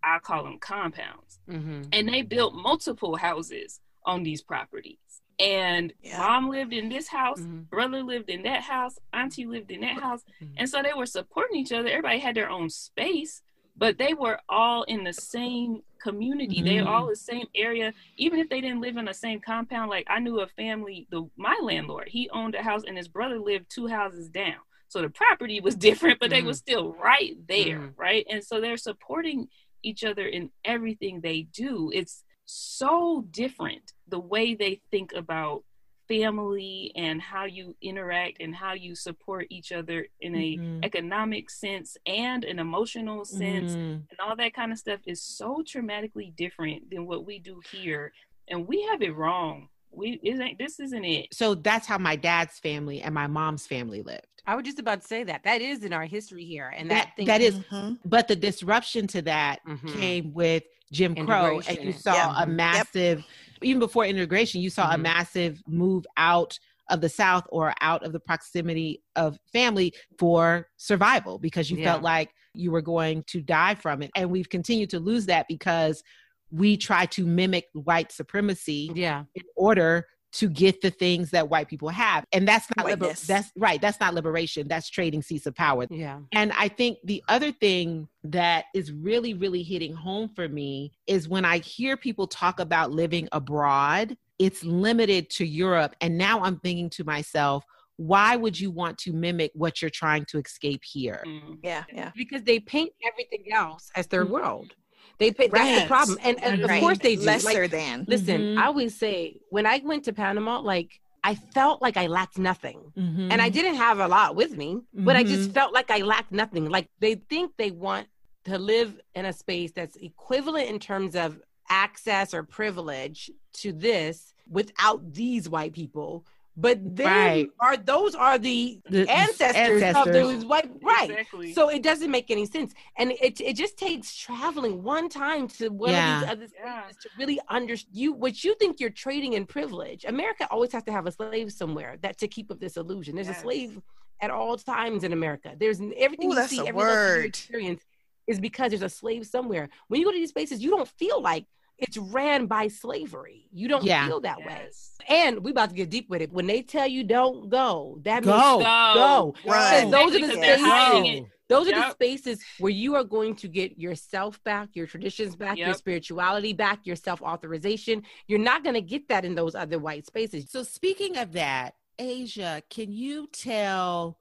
I call them compounds. Mm-hmm. And they built multiple houses on these properties. And mom lived in this house, brother lived in that house, auntie lived in that house. And so they were supporting each other. Everybody had their own space, but they were all in the same community. They were all the same area. Even if they didn't live in the same compound, like I knew a family, my landlord, he owned a house and his brother lived 2 houses down. So the property was different, but they were still right there, right? And so they're supporting each other in everything they do. It's so different the way they think about family and how you interact and how you support each other in a economic sense and an emotional sense, and all that kind of stuff is so dramatically different than what we do here, and we have it wrong. This isn't it. So that's how my dad's family and my mom's family lived. I was just about to say that is in our history here, and that is. But the disruption to that came with Jim Crow, and you saw a massive, even before integration, you saw a massive move out of the South or out of the proximity of family for survival, because you felt like you were going to die from it. And we've continued to lose that because we try to mimic white supremacy in order to get the things that white people have. And that's not that's not liberation. That's trading seats of power. Yeah. And I think the other thing that is really, really hitting home for me is when I hear people talk about living abroad, it's limited to Europe. And now I'm thinking to myself, why would you want to mimic what you're trying to escape here? Yeah. Because they paint everything else as their world. That's the problem. And of course they do. Lesser than. Listen, I always say, when I went to Panama, like, I felt like I lacked nothing. And I didn't have a lot with me, but I just felt like I lacked nothing. Like, they think they want to live in a space that's equivalent in terms of access or privilege to this without these white people. But those are the ancestors of those white, Exactly. So it doesn't make any sense, and it just takes traveling one time to one of these other spaces to really understand what you think you're trading in privilege. America always has to have a slave somewhere to keep up this illusion. There's a slave at all times in America. There's everything you see, every you experience is because there's a slave somewhere. When you go to these places, you don't feel like it's ran by slavery. You don't feel that way. And we about to get deep with it. When they tell you don't go, that means go. Run. Those are the spaces. Those are the spaces where you are going to get yourself back, your traditions back, your spirituality back, your self-authorization. You're not going to get that in those other white spaces. So speaking of that, Asia, can you tell,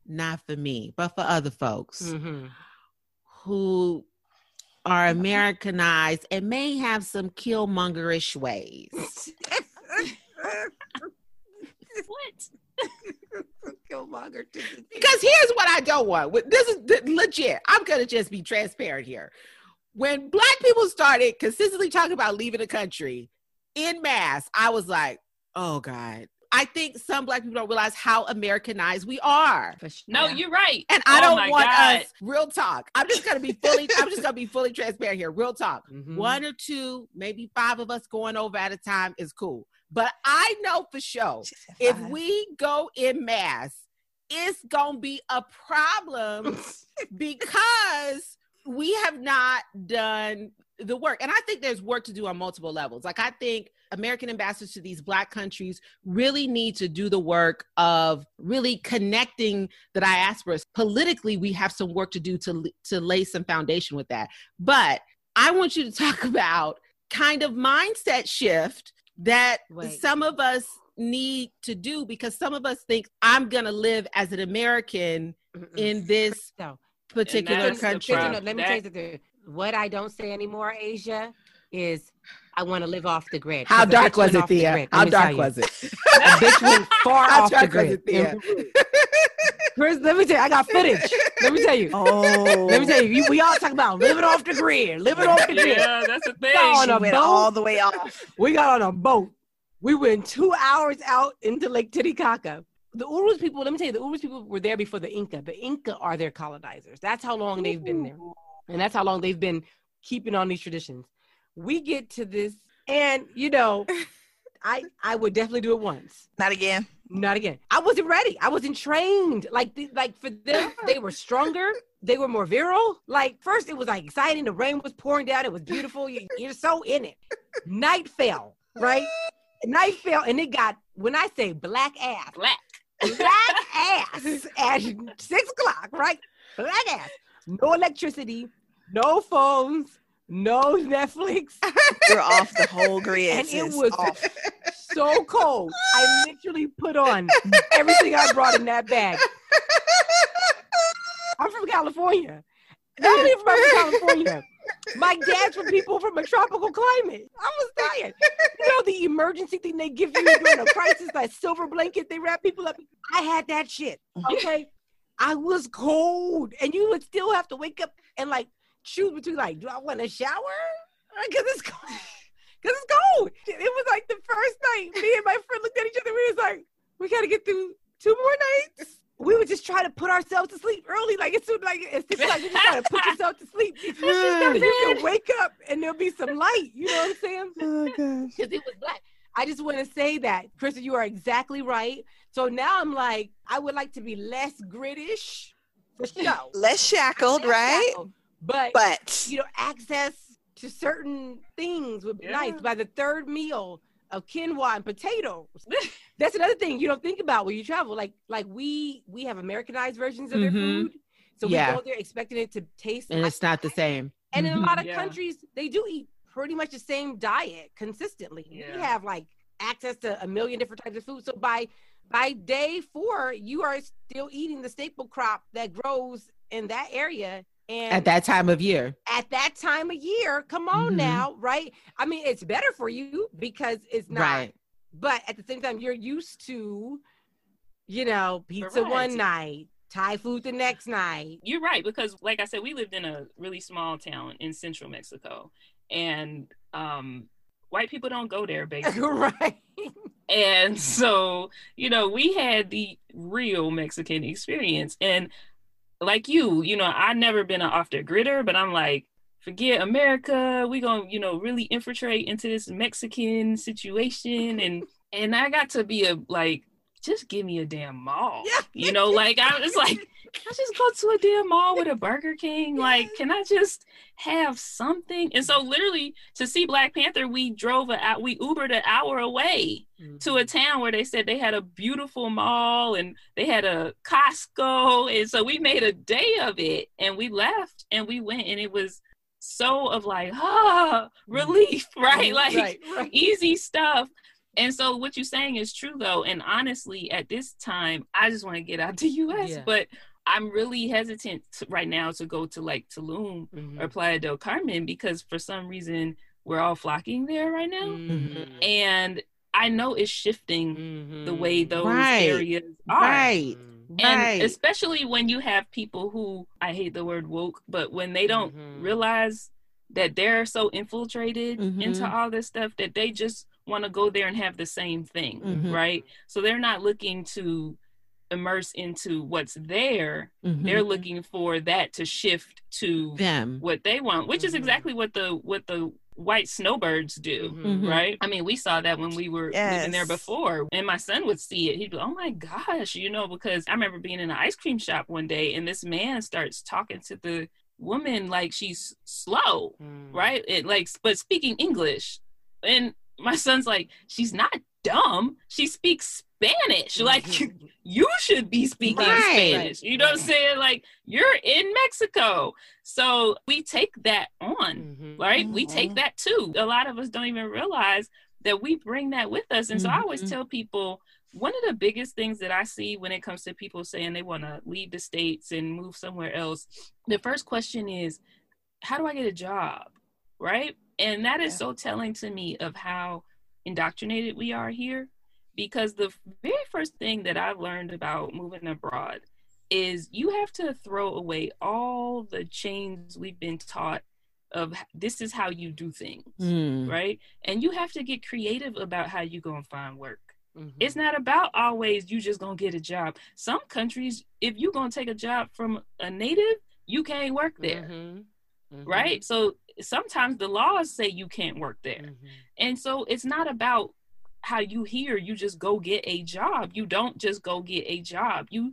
not for me, but for other folks who are Americanized and may have some Killmongerish ways? What? Because here's what I don't want. This is legit. I'm going to just be transparent here. When Black people started consistently talking about leaving the country en masse, I was like, oh God. I think some Black people don't realize how Americanized we are. No, you're right. And I don't want us, real talk. I'm just going to be fully transparent here. Real talk. 1 or 2, maybe 5 of us going over at a time is cool. But I know for sure, if we go en masse, it's going to be a problem because we have not done the work. And I think there's work to do on multiple levels. Like, I think American ambassadors to these Black countries really need to do the work of really connecting the diaspora. Politically, we have some work to do to lay some foundation with that. But I want you to talk about kind of mindset shift that some of us need to do, because some of us think, I'm going to live as an American in this particular country. Let me tell you something. What I don't say anymore, Asia, is I want to live off the grid. How dark was it, Thea? How dark was it? A bitch went far off the grid. Chris, let me tell you, I got footage. Let me tell you. Let me tell you, we all talk about living off the grid. Yeah, that's the thing. She went all the way off. We got on a boat. We went 2 hours out into Lake Titicaca. The Urus people, let me tell you, the Urus people were there before the Inca. The Inca are their colonizers. That's how long they've been there. And that's how long they've been keeping on these traditions. We get to this, and, I would definitely do it once. Not again. Not again. I wasn't ready. I wasn't trained. Like for them, they were stronger. They were more virile. Like first it was like exciting. The rain was pouring down. It was beautiful. You're so in it. Night fell, right? Night fell and it got, when I say black ass at 6 o'clock, right? Black ass. No electricity, no phones, no Netflix. We're off the whole grid. And it was off. So cold. I literally put on everything I brought in that bag. I'm from California. Not only from California. My dad's from people from a tropical climate. I was dying. You know the emergency thing they give you during a crisis, that silver blanket they wrap people up. I had that shit. Okay. I was cold. And you would still have to wake up and like choose between like, do I want to shower? Because it's cold. Because it's cold. It was like the first night, me and my friend looked at each other. We was like, we got to get through 2 more nights. We would just try to put ourselves to sleep early. Like it's like you just try to put yourself to sleep. You can wake up and there'll be some light. You know what I'm saying? Oh gosh. Because it was black. I just want to say that, Krista, you are exactly right. So now I'm like, I would like to be less British for sure. Less shackled, right? But you know, access to certain things would be nice. By the third meal of quinoa and potatoes. That's another thing you don't think about when you travel. Like we have Americanized versions of their food. So we go there expecting it to taste and like it's not the same. And in a lot of countries, they do eat pretty much the same diet consistently. We have like access to a million different types of food. So by day 4, you are still eating the staple crop that grows in that area. And at that time of year. Come on now, right? I mean, it's better for you because it's not. Right. But at the same time, you're used to, you know, pizza one night, Thai food the next night. You're right, because like I said, we lived in a really small town in central Mexico. And white people don't go there, basically. Right. And so, you know, we had the real Mexican experience. And like you know, I've never been an off the gritter, but I'm like, forget America. We gonna, you know, really infiltrate into this Mexican situation. And I got to be just give me a damn mall. Yeah. You know, like I was like, can I just go to a damn mall with a Burger King? Like, can I just have something? And so literally to see Black Panther, we Ubered an hour away to a town where they said they had a beautiful mall and they had a Costco. And so we made a day of it and we left and we went and it was so of like, relief, right? Like right. Easy stuff. And so what you're saying is true though. And honestly, at this time, I just want to get out the US, but I'm really hesitant right now to go to like Tulum or Playa del Carmen because for some reason we're all flocking there right now. And I know it's shifting the way those areas are. Right. And especially when you have people who, I hate the word woke, but when they don't realize that they're so infiltrated into all this stuff that they just want to go there and have the same thing, right? So they're not looking to immerse into what's there. They're looking for that to shift to them what they want, which is exactly what the white snowbirds do, right? I mean, we saw that when we were living there before, and my son would see it. He'd be, oh my gosh, you know, because I remember being in an ice cream shop one day, and this man starts talking to the woman like she's slow, right? But speaking English, and my son's like, she's not dumb. She speaks Spanish. Like you should be speaking Spanish. You know what I'm saying? Like you're in Mexico. So we take that on, right? We take that too. A lot of us don't even realize that we bring that with us. And so I always tell people, one of the biggest things that I see when it comes to people saying they want to leave the States and move somewhere else, the first question is, how do I get a job? Right? And that is so telling to me of how indoctrinated we are here, because the very first thing that I've learned about moving abroad is you have to throw away all the chains we've been taught of this is how you do things, right? And you have to get creative about how you go and find work. It's not about always you just gonna get a job. Some countries, if you gonna take a job from a native, you can't work there, right? So sometimes the laws say you can't work there. And so it's not about how you hear you just go get a job. You don't just go get a job. You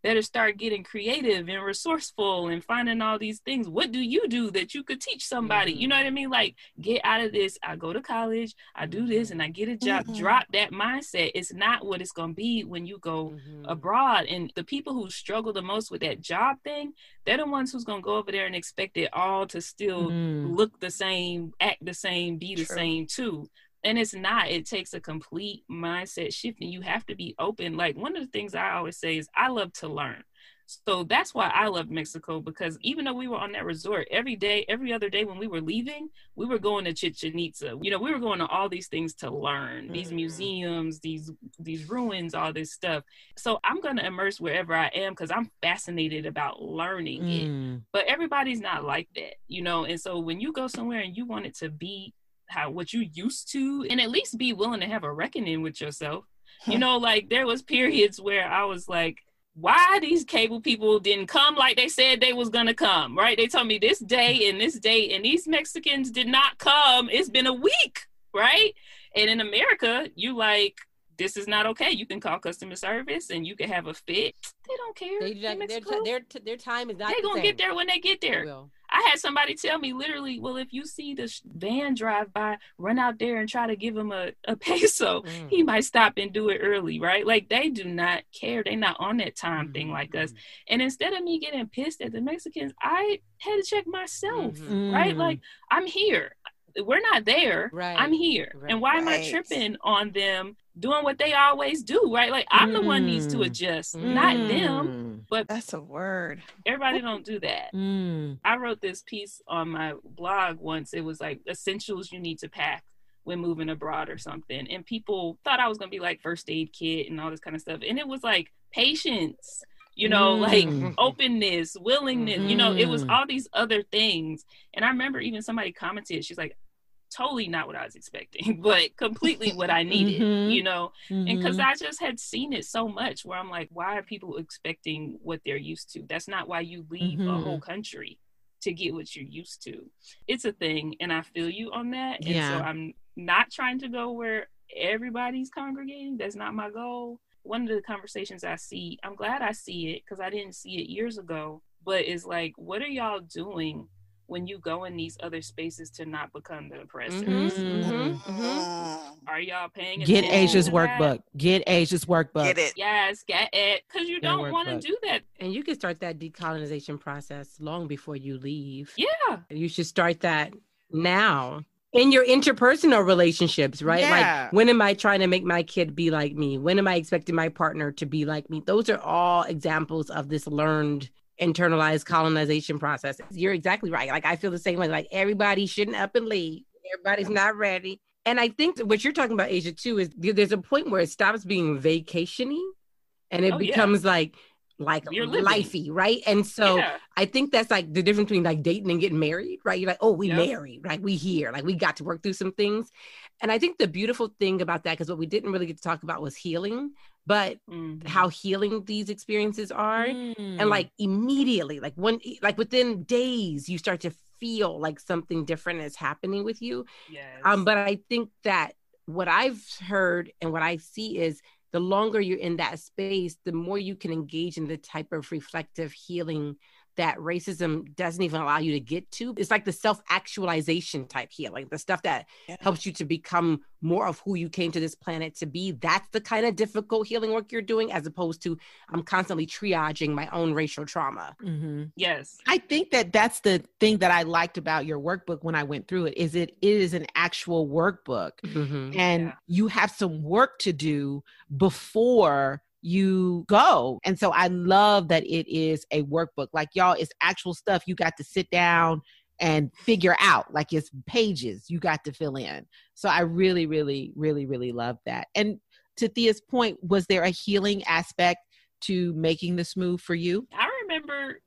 better start getting creative and resourceful and finding all these things. What do you do that you could teach somebody? You know what I mean? Like, get out of this. I go to college, I do this, and I get a job. Drop that mindset. It's not what it's going to be when you go abroad. And the people who struggle the most with that job thing, they're the ones who's going to go over there and expect it all to still look the same, act the same, be the same too. And it's not. It takes a complete mindset shift, and you have to be open. Like, one of the things I always say is I love to learn. So that's why I love Mexico, because even though we were on that resort every other day when we were leaving, we were going to Chichen Itza. You know, we were going to all these things to learn, these museums, these ruins, all this stuff. So I'm going to immerse wherever I am because I'm fascinated about learning it. But everybody's not like that, you know? And so when you go somewhere and you want it to be what you used to, and at least be willing to have a reckoning with yourself. You know, like there was periods where I was like, why these cable people didn't come like they said they was gonna come, right? They told me this day and this date, and these Mexicans did not come. It's been a week, right? And in America, you like, this is not okay. You can call customer service and you can have a fit. They don't care. Their time is not. They're gonna get there when they get there. I had somebody tell me literally, well, if you see the van drive by, run out there and try to give him a peso. He might stop and do it early, right? Like, they do not care. They're not on that time thing like us. And instead of me getting pissed at the Mexicans, I had to check myself, right? Like, I'm here. We're not there. Right. I'm here. Right. And why am I tripping on them doing what they always do, right? Like, I'm the one needs to adjust, not them. But that's a word. Everybody don't do that. I wrote this piece on my blog once. It was like essentials you need to pack when moving abroad or something. And people thought I was going to be like first aid kit and all this kind of stuff. And it was like patience, you know, like openness, willingness, you know, it was all these other things. And I remember even somebody commented, she's like, totally not what I was expecting, but completely what I needed, you know, and because I just had seen it so much where I'm like, why are people expecting what they're used to? That's not why you leave a whole country, to get what you're used to. It's a thing, and I feel you on that. And so I'm not trying to go where everybody's congregating. That's not my goal. One of the conversations I see, I'm glad I see it because I didn't see it years ago, but it's like, what are y'all doing when you go in these other spaces to not become the oppressors? Are y'all paying attention? Get Asia's workbook. Get Asia's workbook. Get it. Yes, get it. Because you don't want to do that. And you can start that decolonization process long before you leave. Yeah. You should start that now. In your interpersonal relationships, right? Yeah. Like, when am I trying to make my kid be like me? When am I expecting my partner to be like me? Those are all examples of this learned internalized colonization process. You're exactly right. Like, I feel the same way. Like, everybody shouldn't up and leave. Everybody's not ready. And I think what you're talking about, Asia, too, is there's a point where it stops being vacation-y and it becomes like lifey, right? And so I think that's like the difference between like dating and getting married, right? You're like, oh, we married, right? We here, like we got to work through some things. And I think the beautiful thing about that, because what we didn't really get to talk about was healing, but how healing these experiences are. And like immediately, like within days, you start to feel like something different is happening with you. Yes. But I think that what I've heard and what I see is the longer you're in that space, the more you can engage in the type of reflective healing that racism doesn't even allow you to get to. It's like the self-actualization type healing, the stuff that helps you to become more of who you came to this planet to be. That's the kind of difficult healing work you're doing, as opposed to I'm constantly triaging my own racial trauma. Yes. I think that that's the thing that I liked about your workbook when I went through it, is it is an actual workbook. And you have some work to do before you go. And so I love that it is a workbook. Like, y'all, it's actual stuff you got to sit down and figure out. Like, it's pages you got to fill in. So I really, really, really, really love that. And to Thea's point, was there a healing aspect to making this move for you? I remember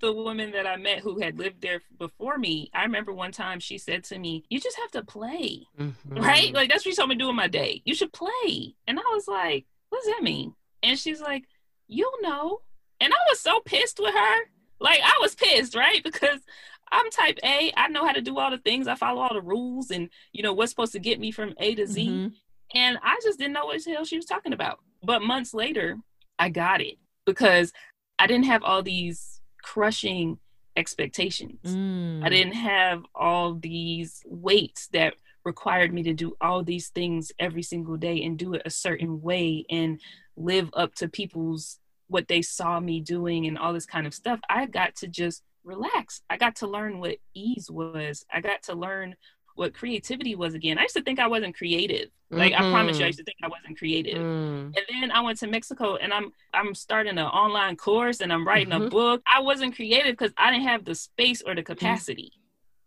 the woman that I met who had lived there before me. I remember one time she said to me, you just have to play, right? Like, that's what she told me to do in my day. You should play. And I was like, what does that mean? And she's like, you'll know. And I was so pissed with her. Like, I was pissed, right? Because I'm type A. I know how to do all the things. I follow all the rules and, you know, what's supposed to get me from A to Z. And I just didn't know what the hell she was talking about. But months later, I got it because I didn't have all these crushing expectations. I didn't have all these weights that required me to do all these things every single day and do it a certain way and live up to people's what they saw me doing and all this kind of stuff. I got to just relax. I got to learn what ease was. I got to learn what creativity was again. I used to think I wasn't creative. Like, I promise you, I used to think I wasn't creative. And then I went to Mexico and I'm starting an online course and I'm writing a book. I wasn't creative because I didn't have the space or the capacity.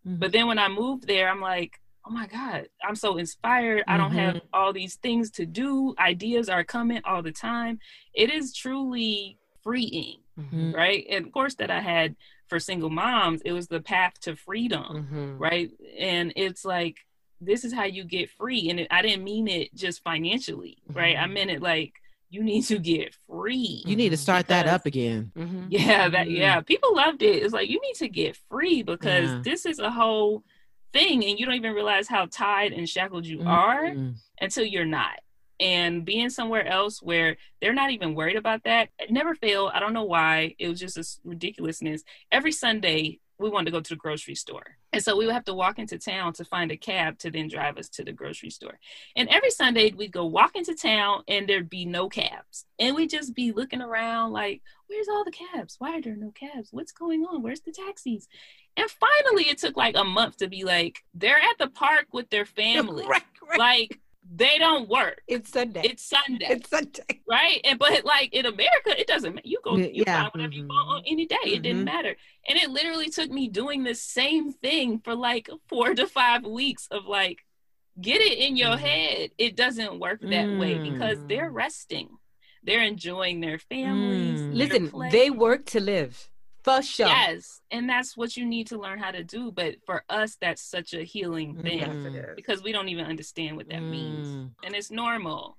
But then when I moved there, I'm like, oh my God, I'm so inspired. I don't have all these things to do. Ideas are coming all the time. It is truly freeing, right? And of course that I had for single moms, it was the path to freedom, right? And it's like, this is how you get free. And I didn't mean it just financially, right? I meant it like, you need to get free. You need to start that up again. Yeah, people loved it. It's like, you need to get free because this is a whole thing and you don't even realize how tied and shackled you are until you're not. And being somewhere else where they're not even worried about that, it never failed. I don't know why. It was just a ridiculousness. Every Sunday, we wanted to go to the grocery store. And so we would have to walk into town to find a cab to then drive us to the grocery store. And every Sunday, we'd go walk into town and there'd be no cabs. And we'd just be looking around like, where's all the cabs? Why are there no cabs? What's going on? Where's the taxis? And finally, it took like a month to be like, they're at the park with their family. Right. Like, they don't work. It's Sunday. It's Sunday. Right? And but like in America, it doesn't matter. You find whatever you want on any day. It didn't matter. And it literally took me doing the same thing for like 4 to 5 weeks of like, get it in your head. It doesn't work that way because they're resting. They're enjoying their families. Listen, they work to live. For sure. Yes. And that's what you need to learn how to do. But for us, that's such a healing thing because we don't even understand what that means. And it's normal.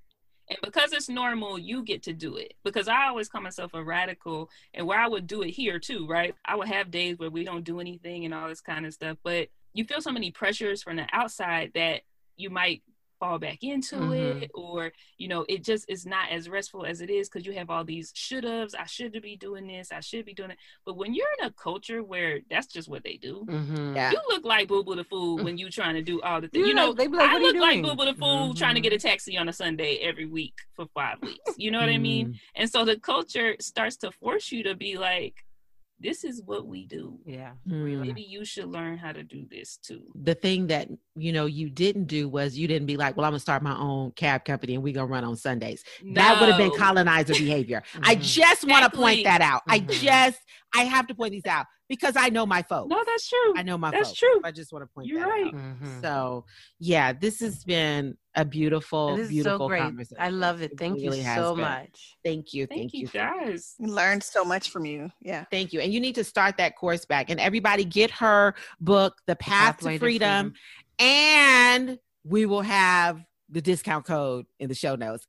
And because it's normal, you get to do it. Because I always call myself a radical and where I would do it here too, right? I would have days where we don't do anything and all this kind of stuff. But you feel so many pressures from the outside that you might fall back into it, or you know, it just is not as restful as it is because you have all these should-haves. I should be doing this, I should be doing it. But when you're in a culture where that's just what they do, you look like Boo Boo the Fool when you trying to do all the things. You know, like, I look like Boo Boo the Fool trying to get a taxi on a Sunday every week for 5 weeks. You know what I mean? And so the culture starts to force you to be like, this is what we do. Yeah. Maybe you should learn how to do this too. The thing that, you know, you didn't do was you didn't be like, well, I'm going to start my own cab company and we're going to run on Sundays. No. That would have been colonizer behavior. I just want to point that out. I have to point these out because I know my folks. No, that's true. I know my folks. That's true. I just want to point You're that right. out. So yeah, this has been a beautiful, beautiful conversation. I love it. Thank you so much. Thank you. Thank you guys. We learned so much from you. Yeah. Thank you. And you need to start that course back. And everybody get her book, The Path to Freedom. And we will have the discount code in the show notes.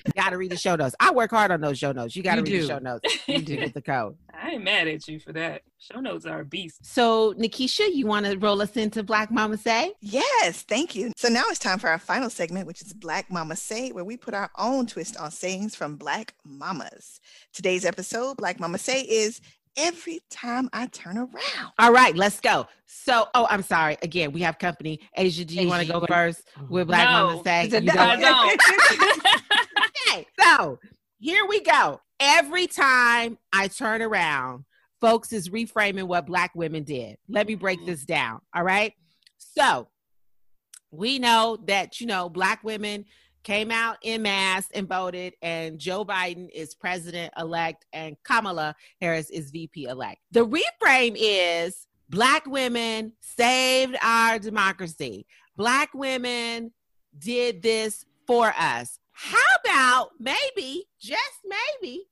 You got to read the show notes. I work hard on those show notes. You got to read the show notes. You do get the code. I ain't mad at you for that. Show notes are a beast. So, Nikisha, you want to roll us into Black Mama Say? Yes, thank you. So now it's time for our final segment, which is Black Mama Say, where we put our own twist on sayings from Black mamas. Today's episode, Black Mama Say, is every time I turn around. All right, let's go. So, I'm sorry. Again, we have company. Asia, do you want to go first with Black Mama Say? No. Okay, so here we go. Every time I turn around, folks is reframing what Black women did. Let me break this down. All right. So we know that, you know, Black women came out en masse and voted, and Joe Biden is president-elect and Kamala Harris is VP-elect. The reframe is Black women saved our democracy. Black women did this for us. How about maybe, just maybe,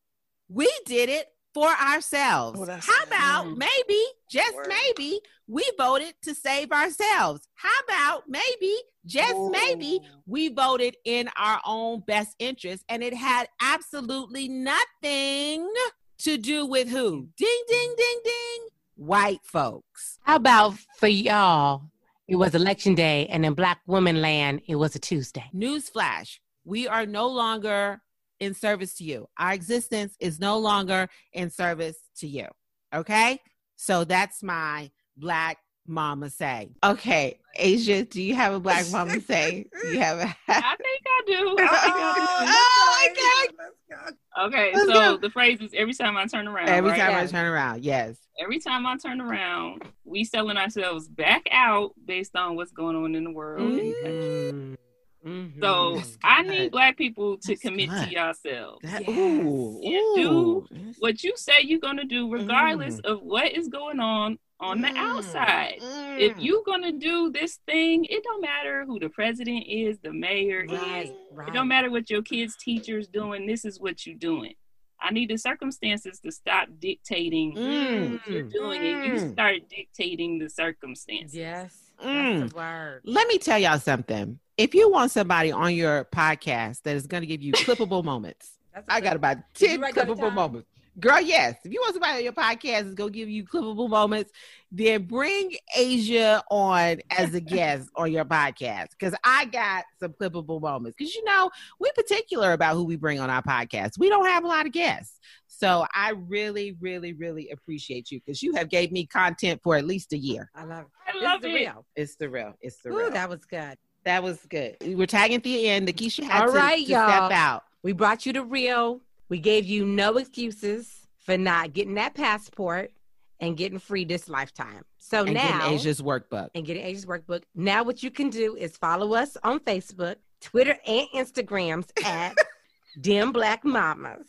we did it for ourselves? How about maybe, just maybe, we voted to save ourselves? How about maybe, just maybe, we voted in our own best interest and it had absolutely nothing to do with who? Ding, ding, ding, ding. White folks. How about for y'all, It was election day, and in Black woman land, it was a Tuesday. Newsflash, we are no longer in service to you. Our existence is no longer in service to you. Okay? So that's my Black mama say. Okay, Asia, do you have a Black mama say? Do you have a... I think I do. Okay, Let's so go. the phrase is every time I turn around. Every right? time I turn around, yes. Every time I turn around, we selling ourselves back out based on what's going on in the world. and country. So That's I good. need Black people to That's commit to good. yourselves. Ooh, And do ooh. what you say you're going to do regardless of what is going on the outside. If you're going to do this thing, it don't matter who the president is, the mayor is. It don't matter what your kids' teacher's doing. This is what you're doing. I need the circumstances to stop dictating what you're doing, and you start dictating the circumstances. Yes, that's the word. Let me tell y'all something. If you want somebody on your podcast that is going to give you clippable moments, I got about 10 clippable moments. Girl, yes. If you want somebody on your podcast that's going to give you clippable moments, then bring Asia on as a guest on your podcast, because I got some clippable moments. Because, you know, we're particular about who we bring on our podcast. We don't have a lot of guests. So I really, really, really appreciate you, because you have gave me content for at least a year. I love it. I love it. Real. It's the real. It's the Ooh, real. that was good. That was good. We were tagging at the end. Keisha had All to right, step y'all. out. We brought you the real. We gave you no excuses for not getting that passport and getting free this lifetime. So And now, getting Asia's workbook. and getting Asia's workbook. Now what you can do is follow us on Facebook, Twitter, and Instagrams at Dim Black Mamas,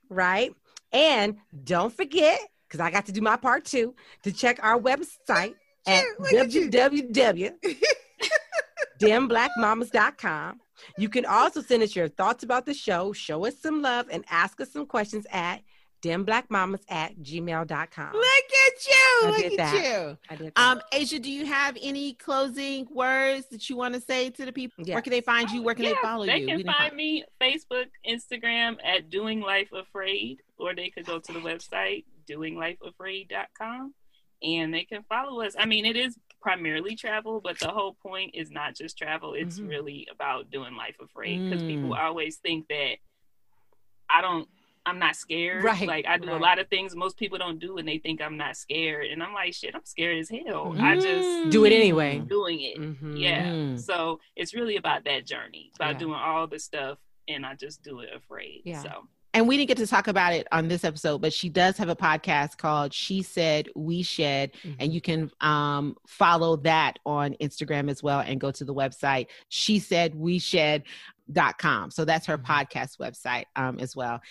right? And don't forget, because I got to do my part too, to check our website at www.dimblackmamas.com. You can also send us your thoughts about the show, show us some love, and ask us some questions at dimblackmamas@gmail.com. Look at you. I Look did at that. you. I did that. Asia, do you have any closing words that you want to say to the people? Yes. Where can they find you? Where can they follow They you? can We didn't find me Facebook, Instagram at Doing Life Afraid, or they could go to the website doinglifeafraid.com, and they can follow us. I mean, it is primarily travel, but the whole point is not just travel. It's really about doing life afraid, because people always think that I'm not scared. Right, Like I do a lot of things most people don't do, and they think I'm not scared. And I'm like, shit, I'm scared as hell. I just Do it anyway. doing it. Yeah. So it's really about that journey, about doing all the stuff, and I just do it afraid. Yeah. So. And we didn't get to talk about it on this episode, but she does have a podcast called She Said, We Shed. And you can follow that on Instagram as well, and go to the website, shesaidweshed.com. So that's her podcast website as well.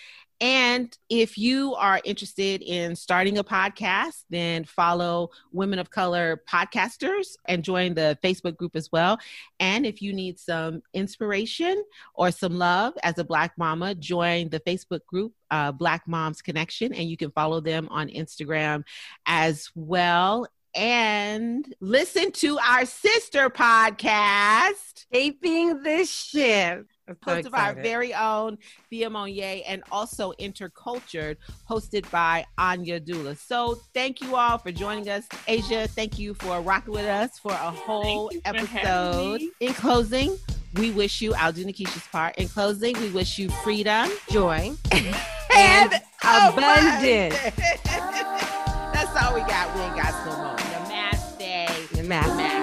And if you are interested in starting a podcast, then follow Women of Color Podcasters and join the Facebook group as well. And if you need some inspiration or some love as a Black mama, join the Facebook group, Black Moms Connection, and you can follow them on Instagram as well. And listen to our sister podcast, Taping This Shit. hosted by our very own Thea Monier, and also Intercultured, hosted by Anya Dula. So thank you all for joining us. Asia, thank you for rocking with us for a whole episode. In closing, we wish you, I'll do Nikisha's part. In closing, we wish you freedom, joy, and abundance. That's all we got. We ain't got no more. Namaste. Namaste.